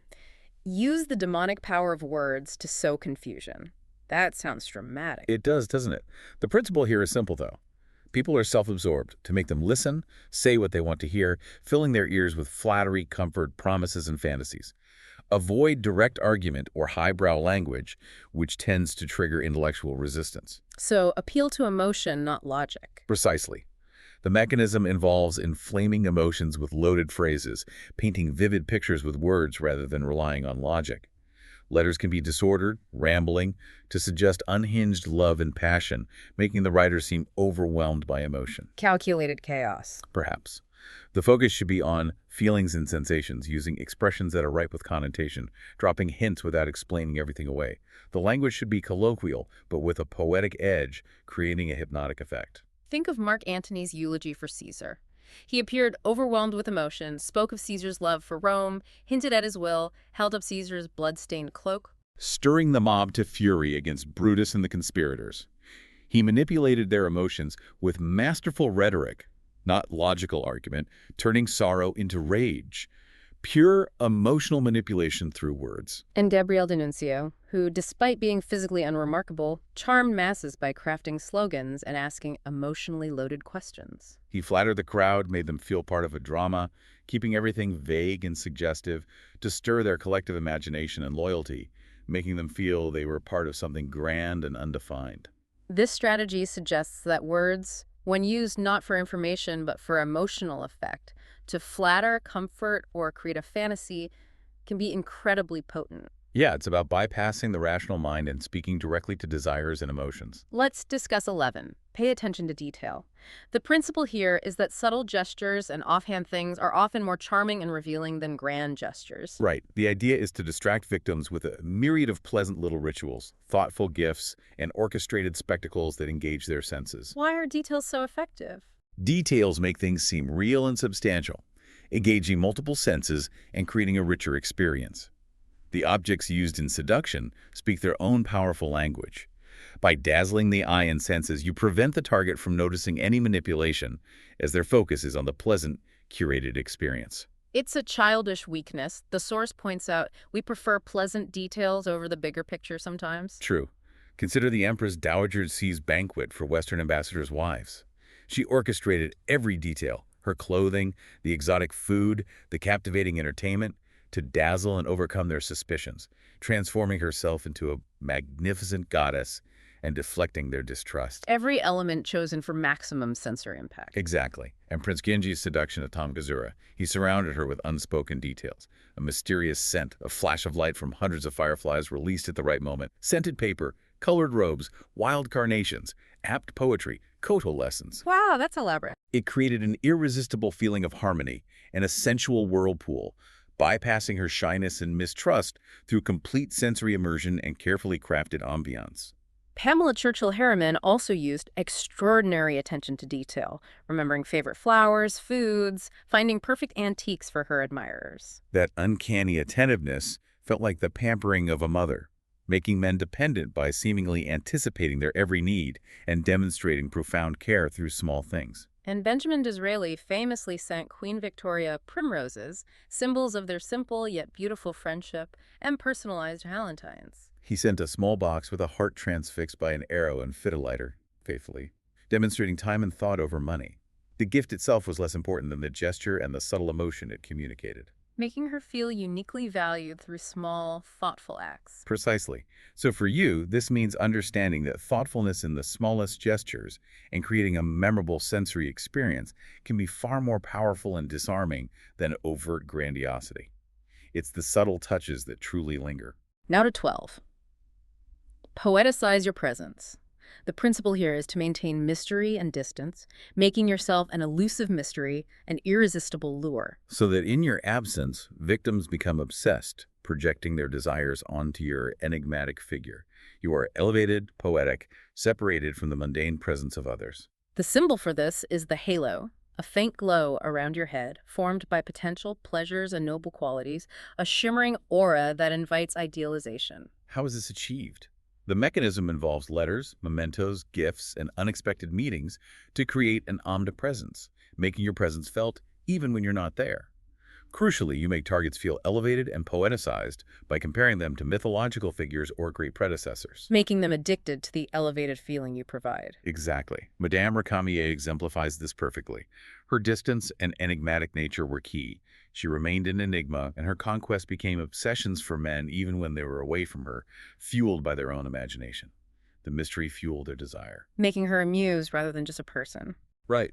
Use the demonic power of words to sow confusion. That sounds dramatic. It does, doesn't it? The principle here is simple, though. People are self-absorbed. To make them listen, say what they want to hear, filling their ears with flattery, comfort, promises, and fantasies. Avoid direct argument or highbrow language, which tends to trigger intellectual resistance. So appeal to emotion, not logic. Precisely. The mechanism involves inflaming emotions with loaded phrases, painting vivid pictures with words rather than relying on logic. Letters can be disordered, rambling, to suggest unhinged love and passion, making the writer seem overwhelmed by emotion. Calculated chaos. Perhaps. The focus should be on feelings and sensations, using expressions that are ripe with connotation, dropping hints without explaining everything away. The language should be colloquial, but with a poetic edge, creating a hypnotic effect. Think of Mark Antony's eulogy for Caesar. He appeared overwhelmed with emotion, spoke of Caesar's love for Rome, hinted at his will, held up Caesar's blood-stained cloak, Stirring the mob to fury against Brutus and the conspirators. He manipulated their emotions with masterful rhetoric, not logical argument, turning sorrow into rage. Pure emotional manipulation through words. and Gabriele D'Annunzio, who, despite being physically unremarkable, charmed masses by crafting slogans and asking emotionally loaded questions. He flattered the crowd, made them feel part of a drama, keeping everything vague and suggestive to stir their collective imagination and loyalty, making them feel they were part of something grand and undefined. This strategy suggests that words, when used not for information but for emotional effect, to flatter, comfort, or create a fantasy, can be incredibly potent. Yeah, it's about bypassing the rational mind and speaking directly to desires and emotions. Let's discuss 11. Pay attention to detail. The principle here is that subtle gestures and offhand things are often more charming and revealing than grand gestures. Right. The idea is to distract victims with a myriad of pleasant little rituals, thoughtful gifts, and orchestrated spectacles that engage their senses. Why are details so effective? Details make things seem real and substantial, engaging multiple senses and creating a richer experience. The objects used in seduction speak their own powerful language. By dazzling the eye and senses, you prevent the target from noticing any manipulation, as their focus is on the pleasant, curated experience. It's a childish weakness. The source points out we prefer pleasant details over the bigger picture sometimes. True. Consider the Empress Dowager C's banquet for Western ambassadors' wives. She orchestrated every detail, her clothing, the exotic food, the captivating entertainment, to dazzle and overcome their suspicions, transforming herself into a magnificent goddess and deflecting their distrust. Every element chosen for maximum sensory impact. Exactly. And Prince Genji's seduction of Tamgazura, he surrounded her with unspoken details. A mysterious scent, a flash of light from hundreds of fireflies released at the right moment, scented paper, colored robes, wild carnations, apt poetry, koto lessons. Wow, that's elaborate. It created an irresistible feeling of harmony and a sensual whirlpool, bypassing her shyness and mistrust through complete sensory immersion and carefully crafted ambiance. Pamela Churchill Harriman also used extraordinary attention to detail, remembering favorite flowers, foods, finding perfect antiques for her admirers. That uncanny attentiveness felt like the pampering of a mother, making men dependent by seemingly anticipating their every need and demonstrating profound care through small things. And Benjamin Disraeli famously sent Queen Victoria primroses, symbols of their simple yet beautiful friendship, and personalized valentines. He sent a small box with a heart transfixed by an arrow and fiddle-lighter, faithfully, demonstrating time and thought over money. The gift itself was less important than the gesture and the subtle emotion it communicated. Making her feel uniquely valued through small, thoughtful acts. Precisely. So for you, this means understanding that thoughtfulness in the smallest gestures and creating a memorable sensory experience can be far more powerful and disarming than overt grandiosity. It's the subtle touches that truly linger. Now to 12. Poeticize your presence. The principle here is to maintain mystery and distance, making yourself an elusive mystery, an irresistible lure. So that in your absence, victims become obsessed, projecting their desires onto your enigmatic figure. You are elevated, poetic, separated from the mundane presence of others. The symbol for this is the halo, a faint glow around your head, formed by potential pleasures and noble qualities, a shimmering aura that invites idealization. How is this achieved? The mechanism involves letters, mementos, gifts, and unexpected meetings to create an omnipresence, making your presence felt even when you're not there. Crucially, you make targets feel elevated and poeticized by comparing them to mythological figures or great predecessors. Making them addicted to the elevated feeling you provide. Exactly. Madame Recamier exemplifies this perfectly. Her distance and enigmatic nature were key. She remained an enigma, and her conquests became obsessions for men even when they were away from her, fueled by their own imagination. The mystery fueled their desire. Making her a muse rather than just a person. Right.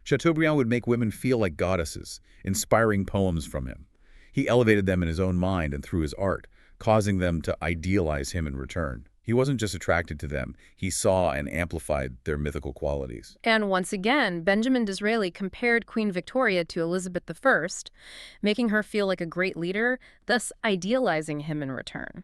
Chateaubriand would make women feel like goddesses, inspiring poems from him. He elevated them in his own mind and through his art, causing them to idealize him in return. He wasn't just attracted to them, he saw and amplified their mythical qualities. And once again, Benjamin Disraeli compared Queen Victoria to Elizabeth I, making her feel like a great leader, thus idealizing him in return.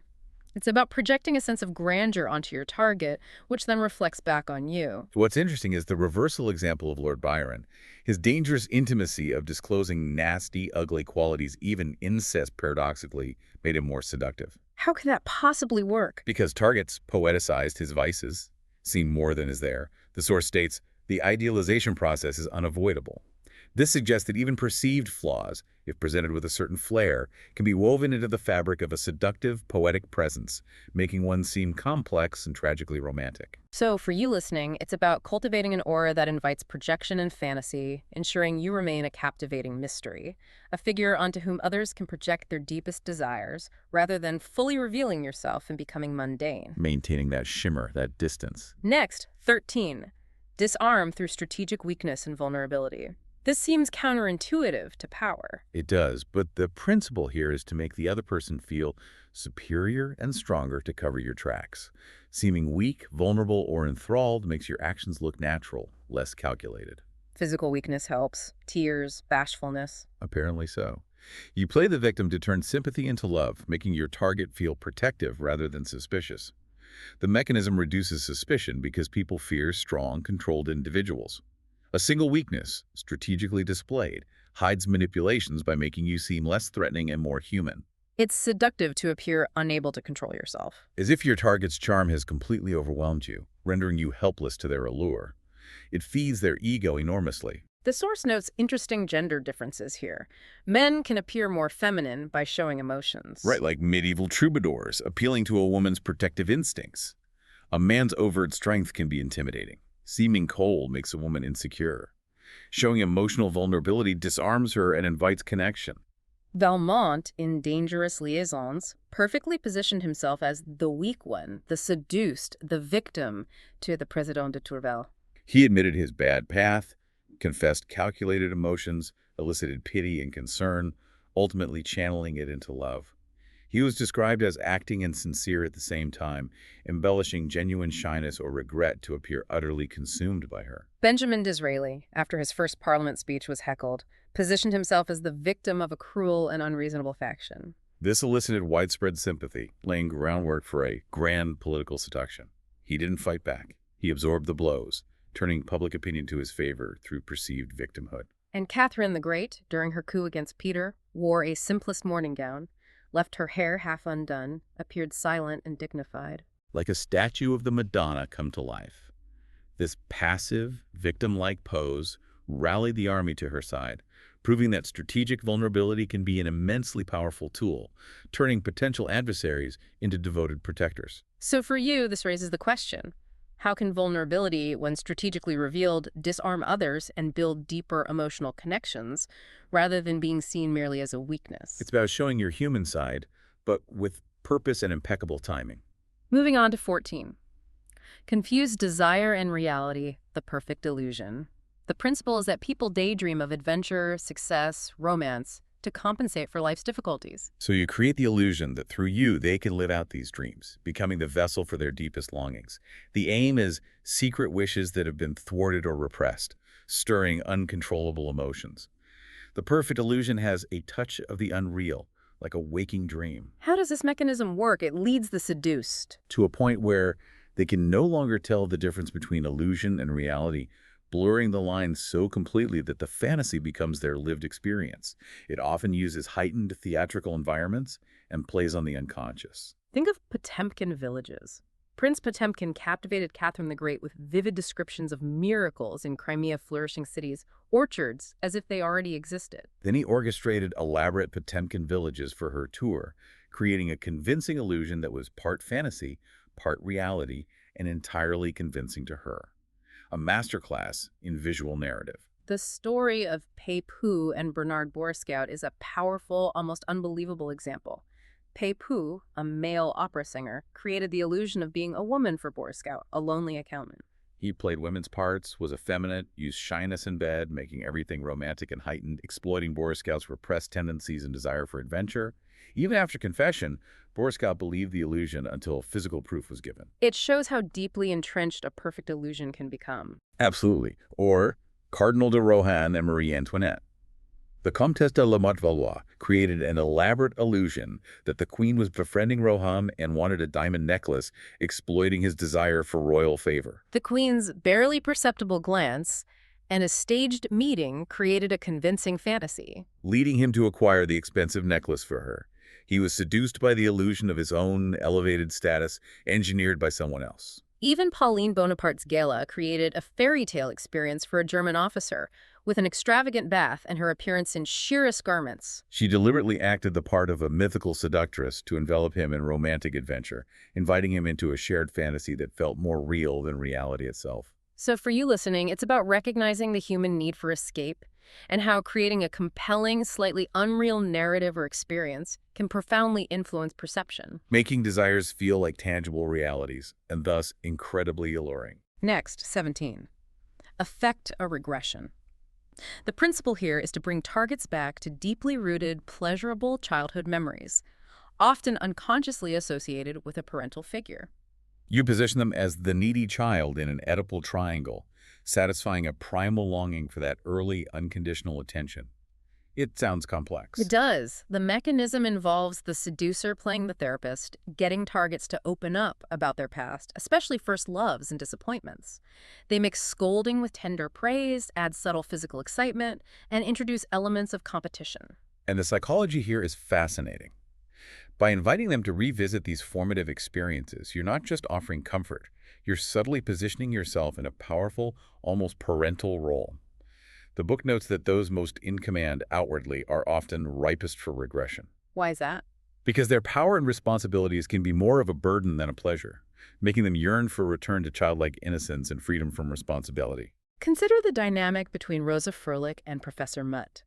It's about projecting a sense of grandeur onto your target, which then reflects back on you. What's interesting is the reversal example of Lord Byron. His dangerous intimacy of disclosing nasty, ugly qualities, even incest paradoxically, made him more seductive. How could that possibly work? Because targets poeticized his vices, seen more than is there. The source states, the idealization process is unavoidable. This suggests that even perceived flaws, if presented with a certain flair, can be woven into the fabric of a seductive, poetic presence, making one seem complex and tragically romantic. So for you listening, it's about cultivating an aura that invites projection and fantasy, ensuring you remain a captivating mystery, a figure onto whom others can project their deepest desires, rather than fully revealing yourself and becoming mundane. Maintaining that shimmer, that distance. Next, 13. Disarm through strategic weakness and vulnerability. This seems counterintuitive to power. It does, but the principle here is to make the other person feel superior and stronger to cover your tracks. Seeming weak, vulnerable, or enthralled makes your actions look natural, less calculated. Physical weakness helps. Tears, bashfulness. Apparently so. You play the victim to turn sympathy into love, making your target feel protective rather than suspicious. The mechanism reduces suspicion because people fear strong, controlled individuals. A single weakness, strategically displayed, hides manipulations by making you seem less threatening and more human. It's seductive to appear unable to control yourself. As if your target's charm has completely overwhelmed you, rendering you helpless to their allure. It feeds their ego enormously. The source notes interesting gender differences here. Men can appear more feminine by showing emotions. Right, like medieval troubadours, appealing to a woman's protective instincts. A man's overt strength can be intimidating. Seeming cold makes a woman insecure. Showing emotional vulnerability disarms her and invites connection. Valmont, in Dangerous Liaisons, perfectly positioned himself as the weak one, the seduced, the victim to the Président de Tourvel. He admitted his bad path, confessed calculated emotions, elicited pity and concern, ultimately channeling it into love. He was described as acting and sincere at the same time, embellishing genuine shyness or regret to appear utterly consumed by her. Benjamin Disraeli, after his first Parliament speech was heckled, positioned himself as the victim of a cruel and unreasonable faction. This elicited widespread sympathy, laying groundwork for a grand political seduction. He didn't fight back. He absorbed the blows, turning public opinion to his favor through perceived victimhood. And Catherine the Great, during her coup against Peter, wore a simplest morning gown, left her hair half undone, appeared silent and dignified. Like a statue of the Madonna come to life. This passive, victim-like pose rallied the army to her side, proving that strategic vulnerability can be an immensely powerful tool, turning potential adversaries into devoted protectors. So for you, this raises the question: how can vulnerability, when strategically revealed, disarm others and build deeper emotional connections, rather than being seen merely as a weakness? It's about showing your human side, but with purpose and impeccable timing. Moving on to 14. Confuse desire and reality, the perfect illusion. The principle is that people daydream of adventure, success, romance to compensate for life's difficulties. So you create the illusion that through you they can live out these dreams, becoming the vessel for their deepest longings. The aim is secret wishes that have been thwarted or repressed, stirring uncontrollable emotions. The perfect illusion has a touch of the unreal, like a waking dream. How does this mechanism work? It leads the seduced to a point where they can no longer tell the difference between illusion and reality, blurring the lines so completely that the fantasy becomes their lived experience. It often uses heightened theatrical environments and plays on the unconscious. Think of Potemkin villages. Prince Potemkin captivated Catherine the Great with vivid descriptions of miracles in Crimea, flourishing cities, orchards, as if they already existed. Then he orchestrated elaborate Potemkin villages for her tour, creating a convincing illusion that was part fantasy, part reality, and entirely convincing to her. A masterclass in visual narrative. The story of Pei-Pu and Bernard Borscout is a powerful, almost unbelievable example. Pei-Pu, a male opera singer, created the illusion of being a woman for Borscout, a lonely accountant. He played women's parts, was effeminate, used shyness in bed, making everything romantic and heightened, exploiting Borscout's repressed tendencies and desire for adventure. Even after confession, Borscout believed the illusion until physical proof was given. It shows how deeply entrenched a perfect illusion can become. Absolutely. Or Cardinal de Rohan and Marie Antoinette. The Comtesse de la Motte Valois created an elaborate illusion that the queen was befriending Rohan and wanted a diamond necklace, exploiting his desire for royal favor. The queen's barely perceptible glance and a staged meeting created a convincing fantasy, leading him to acquire the expensive necklace for her. He was seduced by the illusion of his own elevated status, engineered by someone else. Even Pauline Bonaparte's gala created a fairy tale experience for a German officer, with an extravagant bath and her appearance in sheerest garments. She deliberately acted the part of a mythical seductress to envelop him in romantic adventure, inviting him into a shared fantasy that felt more real than reality itself. So for you listening, it's about recognizing the human need for escape and how creating a compelling, slightly unreal narrative or experience can profoundly influence perception, making desires feel like tangible realities, and thus incredibly alluring. Next, 17. Affect a regression. The principle here is to bring targets back to deeply rooted, pleasurable childhood memories, often unconsciously associated with a parental figure. You position them as the needy child in an Oedipal triangle, satisfying a primal longing for that early, unconditional attention. It sounds It complex. does. The mechanism involves the seducer playing the therapist, getting targets to open up about their past, especially first loves and disappointments. They mix scolding with tender praise, add subtle physical excitement, and introduce elements of competition. And the psychology here is fascinating. By inviting them to revisit these formative experiences, you're not just offering comfort, you're subtly positioning yourself in a powerful, almost parental role. The book notes that those most in command outwardly are often ripest for regression, Why is that? because their power and responsibilities can be more of a burden than a pleasure, making them yearn for a return to childlike innocence and freedom from responsibility. Consider the dynamic between Rosa Furlick and Professor Mutt.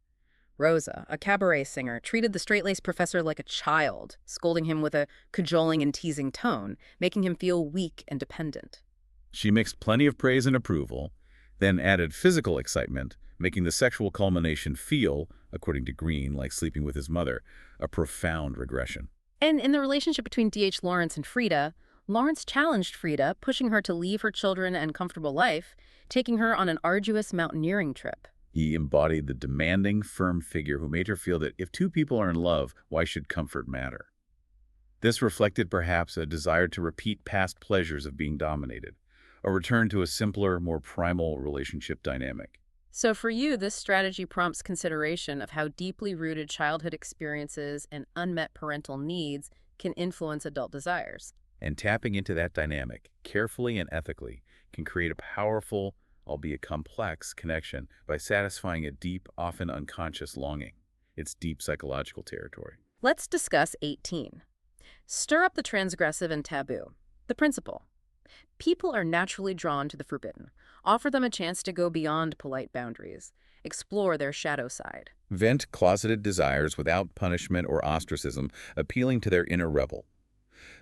Rosa, a cabaret singer, treated the straight-laced professor like a child, scolding him with a cajoling and teasing tone, making him feel weak and dependent. She mixed plenty of praise and approval, then added physical excitement, making the sexual culmination feel, according to Greene, like sleeping with his mother, a profound regression. And in the relationship between D.H. Lawrence and Frida, Lawrence challenged Frida, pushing her to leave her children and comfortable life, taking her on an arduous mountaineering trip. He embodied the demanding, firm figure who made her feel that if two people are in love, why should comfort matter? This reflected perhaps a desire to repeat past pleasures of being dominated, a return to a simpler, more primal relationship dynamic. So for you, this strategy prompts consideration of how deeply rooted childhood experiences and unmet parental needs can influence adult desires. And tapping into that dynamic, carefully and ethically, can create a powerful, albeit complex, connection by satisfying a deep, often unconscious longing. It's deep psychological territory. Let's discuss 18. Stir up the transgressive and taboo. The principle. People are naturally drawn to the forbidden. Offer them a chance to go beyond polite boundaries. Explore their shadow side. Vent closeted desires without punishment or ostracism, appealing to their inner rebel.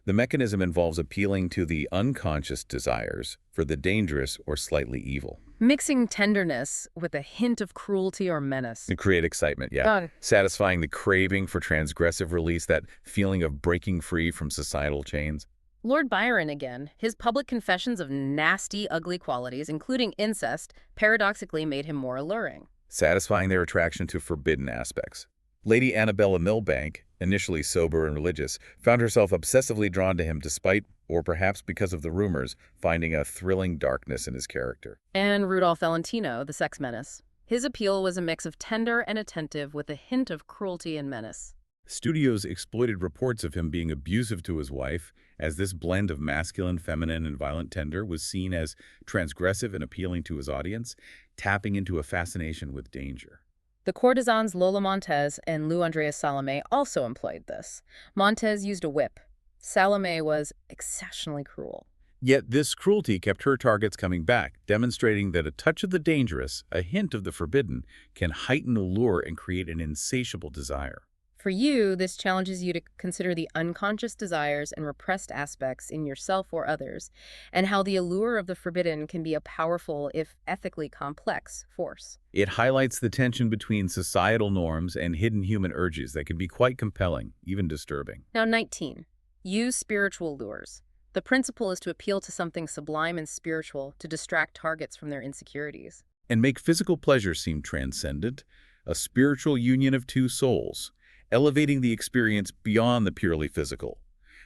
The mechanism involves appealing to the unconscious desires for the dangerous or slightly evil. Mixing tenderness with a hint of cruelty or menace. To create excitement, yeah. Got it. Satisfying the craving for transgressive release, that feeling of breaking free from societal chains. Lord Byron again. His public confessions of nasty, ugly qualities, including incest, paradoxically made him more alluring. Satisfying their attraction to forbidden aspects. Lady Annabella Millbank, initially sober and religious, found herself obsessively drawn to him despite, or perhaps because of the rumors, finding a thrilling darkness in his character. And Rudolph Valentino, the sex menace. His appeal was a mix of tender and attentive with a hint of cruelty and menace. Studios exploited reports of him being abusive to his wife, as this blend of masculine, feminine, and violent tender was seen as transgressive and appealing to his audience, tapping into a fascination with danger. The courtesans Lola Montez and Lou Andreas Salome also employed this. Montez used a whip. Salome was exceptionally cruel. Yet this cruelty kept her targets coming back, demonstrating that a touch of the dangerous, a hint of the forbidden, can heighten allure and create an insatiable desire. For you, this challenges you to consider the unconscious desires and repressed aspects in yourself or others, and how the allure of the forbidden can be a powerful, if ethically complex, force. It highlights the tension between societal norms and hidden human urges that can be quite compelling, even disturbing. Now 19. Use spiritual lures. The principle is to appeal to something sublime and spiritual to distract targets from their insecurities. And make physical pleasure seem transcendent, a spiritual union of two souls, elevating the experience beyond the purely physical.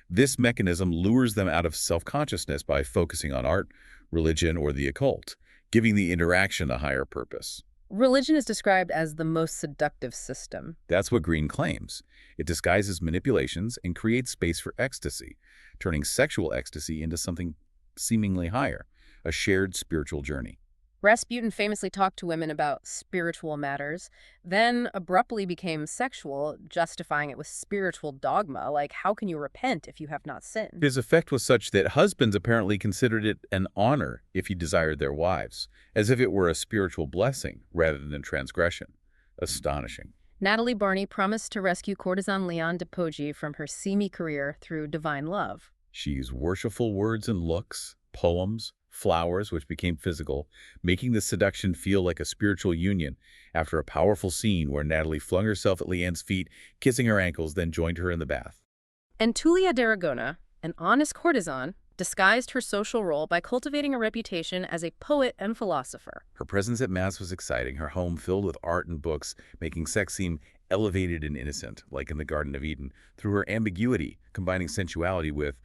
This mechanism lures them out of self-consciousness by focusing on art, religion, or the occult, giving the interaction a higher purpose. Religion is described as the most seductive system. That's what Greene claims. It disguises manipulations and creates space for ecstasy, turning sexual ecstasy into something seemingly higher, a shared spiritual journey. Rasputin famously talked to women about spiritual matters, then abruptly became sexual, justifying it with spiritual dogma, like how can you repent if you have not sinned? His effect was such that husbands apparently considered it an honor if he desired their wives, as if it were a spiritual blessing rather than transgression. Astonishing. Natalie Barney promised to rescue courtesan Leon de Poggi from her seamy career through divine love. She used worshipful words and looks, poems, flowers, which became physical, making the seduction feel like a spiritual union after a powerful scene where Natalie flung herself at Leanne's feet, kissing her ankles, then joined her in the bath. And Tulia d'Aragona, an honest courtesan, disguised her social role by cultivating a reputation as a poet and philosopher. Her presence at Mass was exciting, her home filled with art and books, making sex seem elevated and innocent, like in the Garden of Eden, through her ambiguity, combining sensuality with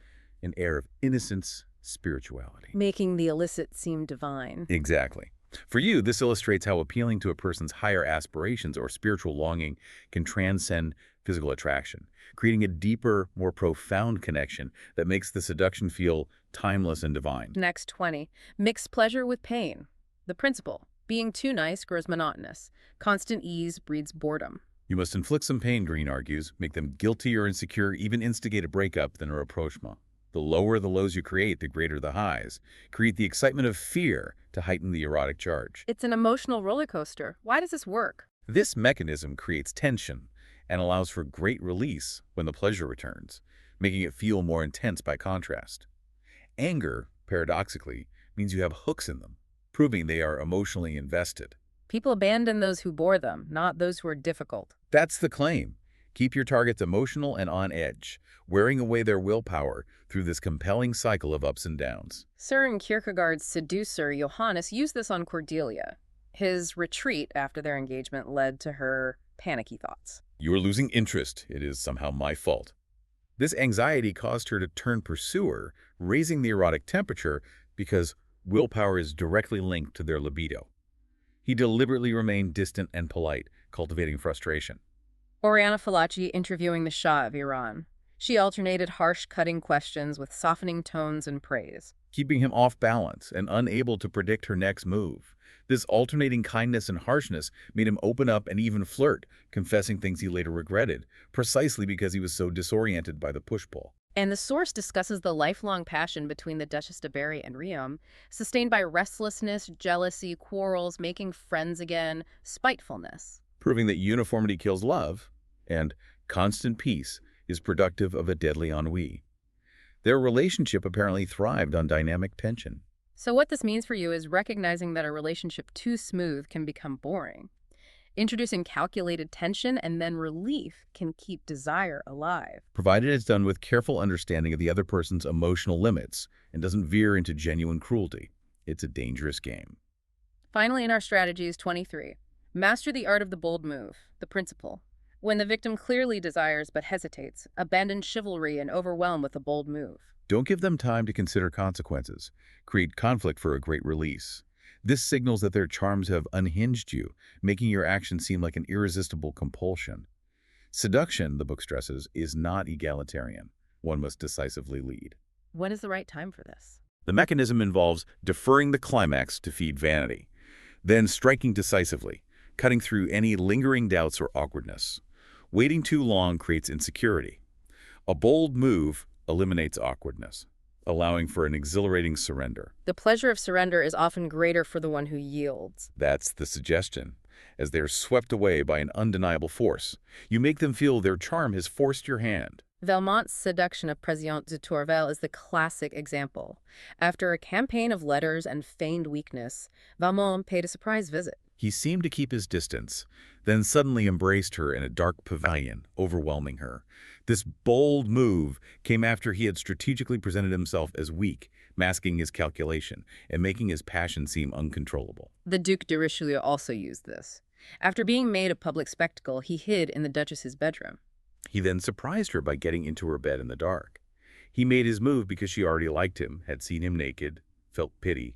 an air of innocence, spirituality. Making the illicit seem divine. Exactly. For you, this illustrates how appealing to a person's higher aspirations or spiritual longing can transcend physical attraction, creating a deeper, more profound connection that makes the seduction feel timeless and divine. Next 20. Mix pleasure with pain. The principle. Being too nice grows monotonous. Constant ease breeds boredom. You must inflict some pain, Greene argues, make them guilty or insecure, even instigate a breakup, then a rapprochement. The lower the lows you create, the greater the highs. Create the excitement of fear to heighten the erotic charge. It's an emotional roller coaster. Why does this work? This mechanism creates tension and allows for great release when the pleasure returns, making it feel more intense by contrast. Anger, paradoxically, means you have hooks in them, proving they are emotionally invested. People abandon those who bore them, not those who are difficult. That's the claim. Keep your targets emotional and on edge, wearing away their willpower through this compelling cycle of ups and downs. Søren Kierkegaard's seducer Johannes used this on Cordelia. His retreat after their engagement led to her panicky thoughts. You are losing interest. It is somehow my fault. This anxiety caused her to turn pursuer, raising the erotic temperature because willpower is directly linked to their libido. He deliberately remained distant and polite, cultivating frustration. Oriana Fallaci interviewing the Shah of Iran. She alternated harsh, cutting questions with softening tones and praise, keeping him off balance and unable to predict her next move. This alternating kindness and harshness made him open up and even flirt, confessing things he later regretted, precisely because he was so disoriented by the push-pull. And the source discusses the lifelong passion between the Duchess de Berry and Riom, sustained by restlessness, jealousy, quarrels, making friends again, spitefulness. Proving that uniformity kills love, and constant peace is productive of a deadly ennui. Their relationship apparently thrived on dynamic tension. So what this means for you is recognizing that a relationship too smooth can become boring. Introducing calculated tension and then relief can keep desire alive. Provided it's done with careful understanding of the other person's emotional limits and doesn't veer into genuine cruelty. It's a dangerous game. Finally, in our strategies, 23. Master the art of the bold move, the principle. When the victim clearly desires but hesitates, abandon chivalry and overwhelm with a bold move. Don't give them time to consider consequences. Create conflict for a great release. This signals that their charms have unhinged you, making your action seem like an irresistible compulsion. Seduction, the book stresses, is not egalitarian. One must decisively lead. When is the right time for this? The mechanism involves deferring the climax to feed vanity, then striking decisively, cutting through any lingering doubts or awkwardness. Waiting too long creates insecurity. A bold move eliminates awkwardness, allowing for an exhilarating surrender. The pleasure of surrender is often greater for the one who yields. That's the suggestion. As they're swept away by an undeniable force, you make them feel their charm has forced your hand. Valmont's seduction of Président de Tourvel is the classic example. After a campaign of letters and feigned weakness, Valmont paid a surprise visit. He seemed to keep his distance, then suddenly embraced her in a dark pavilion, overwhelming her. This bold move came after he had strategically presented himself as weak, masking his calculation and making his passion seem uncontrollable. The Duc de Richelieu also used this. After being made a public spectacle, he hid in the Duchess's bedroom. He then surprised her by getting into her bed in the dark. He made his move because she already liked him, had seen him naked, felt pity.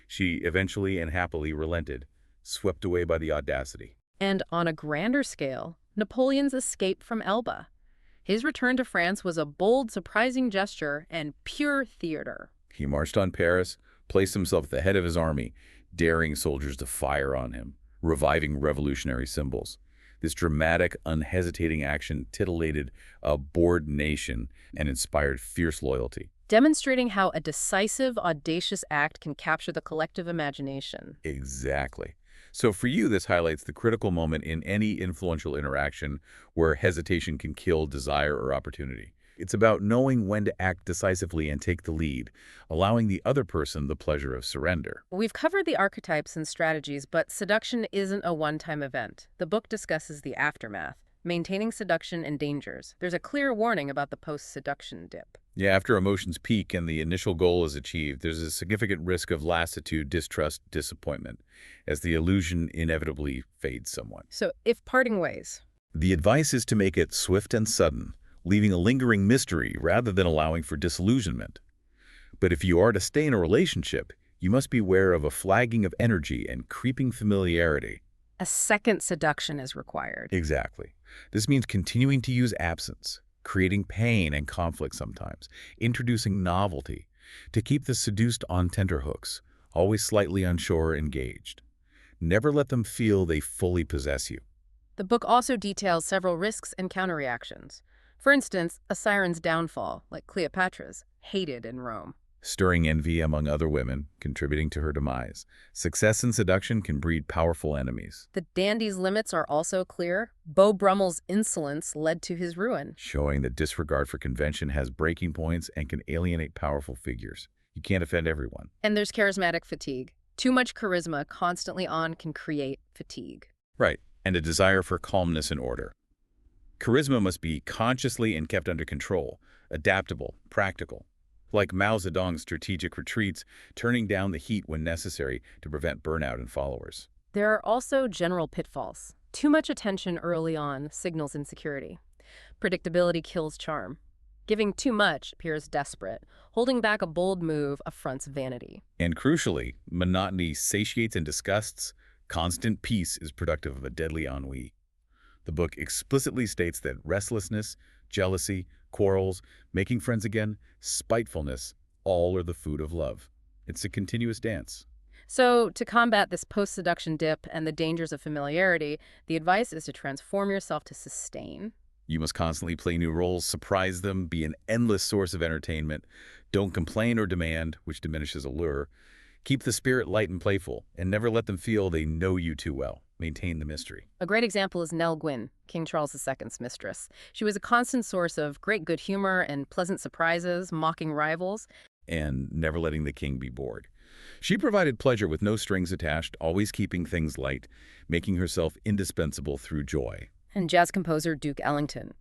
She eventually and happily relented, swept away by the audacity. And on a grander scale, Napoleon's escape from Elba. His return to France was a bold, surprising gesture and pure theater. He marched on Paris, placed himself at the head of his army, daring soldiers to fire on him, reviving revolutionary symbols. This dramatic, unhesitating action titillated a bored nation and inspired fierce loyalty. Demonstrating how a decisive, audacious act can capture the collective imagination. Exactly. So for you, this highlights the critical moment in any influential interaction where hesitation can kill desire or opportunity. It's about knowing when to act decisively and take the lead, allowing the other person the pleasure of surrender. We've covered the archetypes and strategies, but seduction isn't a one-time event. The book discusses the aftermath, maintaining seduction and dangers. There's a clear warning about the post-seduction dip. Yeah, after emotions peak and the initial goal is achieved, there's a significant risk of lassitude, distrust, disappointment, as the illusion inevitably fades somewhat. So, if parting ways, The advice is to make it swift and sudden, leaving a lingering mystery rather than allowing for disillusionment. But if you are to stay in a relationship, you must be aware of a flagging of energy and creeping familiarity. a second seduction is required. Exactly. This means continuing to use absence, creating pain and conflict sometimes, introducing novelty, to keep the seduced on tenterhooks, always slightly unsure or engaged. Never let them feel they fully possess you. The book also details several risks and counterreactions. For instance, a siren's downfall, like Cleopatra's, hated in Rome. Stirring envy among other women, contributing to her demise. Success in seduction can breed powerful enemies, The dandy's limits are also clear. Beau Brummel's insolence led to his ruin. showing that disregard for convention has breaking points and can alienate powerful figures. You can't offend everyone. And there's charismatic fatigue. Too much charisma constantly on can create fatigue. Right, and a desire for calmness and order. Charisma must be consciously and kept under control, adaptable, practical. Like Mao Zedong's strategic retreats, turning down the heat when necessary to prevent burnout in followers. There are also general pitfalls. Too much attention early on signals insecurity. Predictability kills charm. Giving too much appears desperate. Holding back a bold move affronts vanity. And crucially, monotony satiates and disgusts. Constant peace is productive of a deadly ennui. The book explicitly states that restlessness, jealousy, quarrels, making friends again, spitefulness, all are the food of love. It's a continuous dance. So, to combat this post-seduction dip and the dangers of familiarity, the advice is to transform yourself to sustain. You must constantly play new roles, surprise them, be an endless source of entertainment. Don't complain or demand, which diminishes allure. Keep the spirit light and playful, and never let them feel they know you too well. Maintain the mystery. A great example is Nell Gwyn, King Charles II's mistress. She was a constant source of great good humor and pleasant surprises, mocking rivals. And never letting the king be bored. She provided pleasure with no strings attached, always keeping things light, making herself indispensable through joy. And jazz composer Duke Ellington.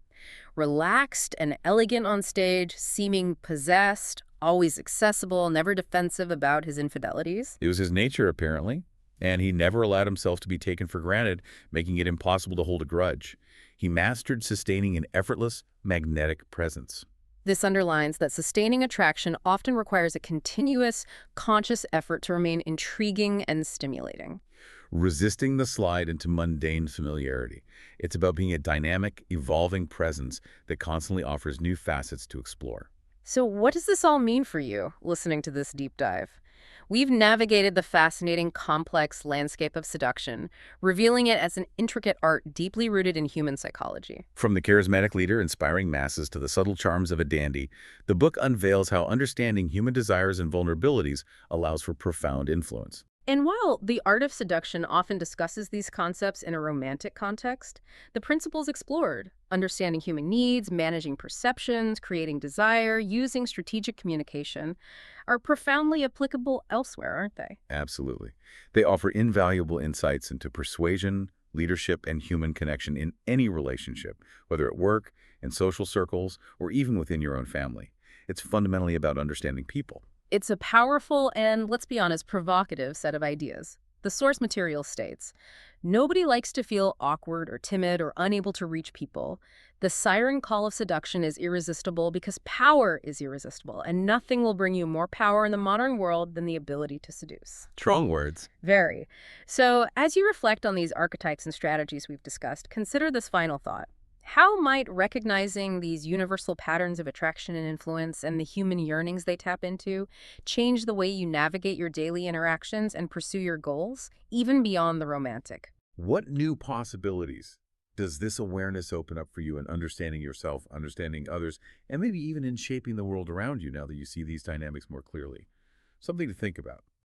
Relaxed and elegant on stage, seeming possessed, always accessible, never defensive about his infidelities. It was his nature, apparently, and he never allowed himself to be taken for granted, making it impossible to hold a grudge. He mastered sustaining an effortless, magnetic presence. This underlines that sustaining attraction often requires a continuous, conscious effort to remain intriguing and stimulating. Resisting the slide into mundane familiarity. It's about being a dynamic, evolving presence that constantly offers new facets to explore. So what does this all mean for you, listening to this deep dive? We've navigated the fascinating, complex landscape of seduction, revealing it as an intricate art deeply rooted in human psychology. From the charismatic leader inspiring masses to the subtle charms of a dandy, the book unveils how understanding human desires and vulnerabilities allows for profound influence. And while The Art of Seduction often discusses these concepts in a romantic context, the principles explored, understanding human needs, managing perceptions, creating desire, using strategic communication, are profoundly applicable elsewhere, aren't they? Absolutely. They offer invaluable insights into persuasion, leadership, and human connection in any relationship, whether at work, in social circles, or even within your own family. It's fundamentally about understanding people. It's a powerful and, let's be honest, provocative set of ideas. The source material states, nobody likes to feel awkward or timid or unable to reach people. The siren call of seduction is irresistible because power is irresistible, and nothing will bring you more power in the modern world than the ability to seduce. Strong words. Very. So, as you reflect on these archetypes and strategies we've discussed, consider this final thought. How might recognizing these universal patterns of attraction and influence and the human yearnings they tap into change the way you navigate your daily interactions and pursue your goals, even beyond the romantic? What new possibilities does this awareness open up for you in understanding yourself, understanding others, and maybe even in shaping the world around you now that you see these dynamics more clearly? Something to think about.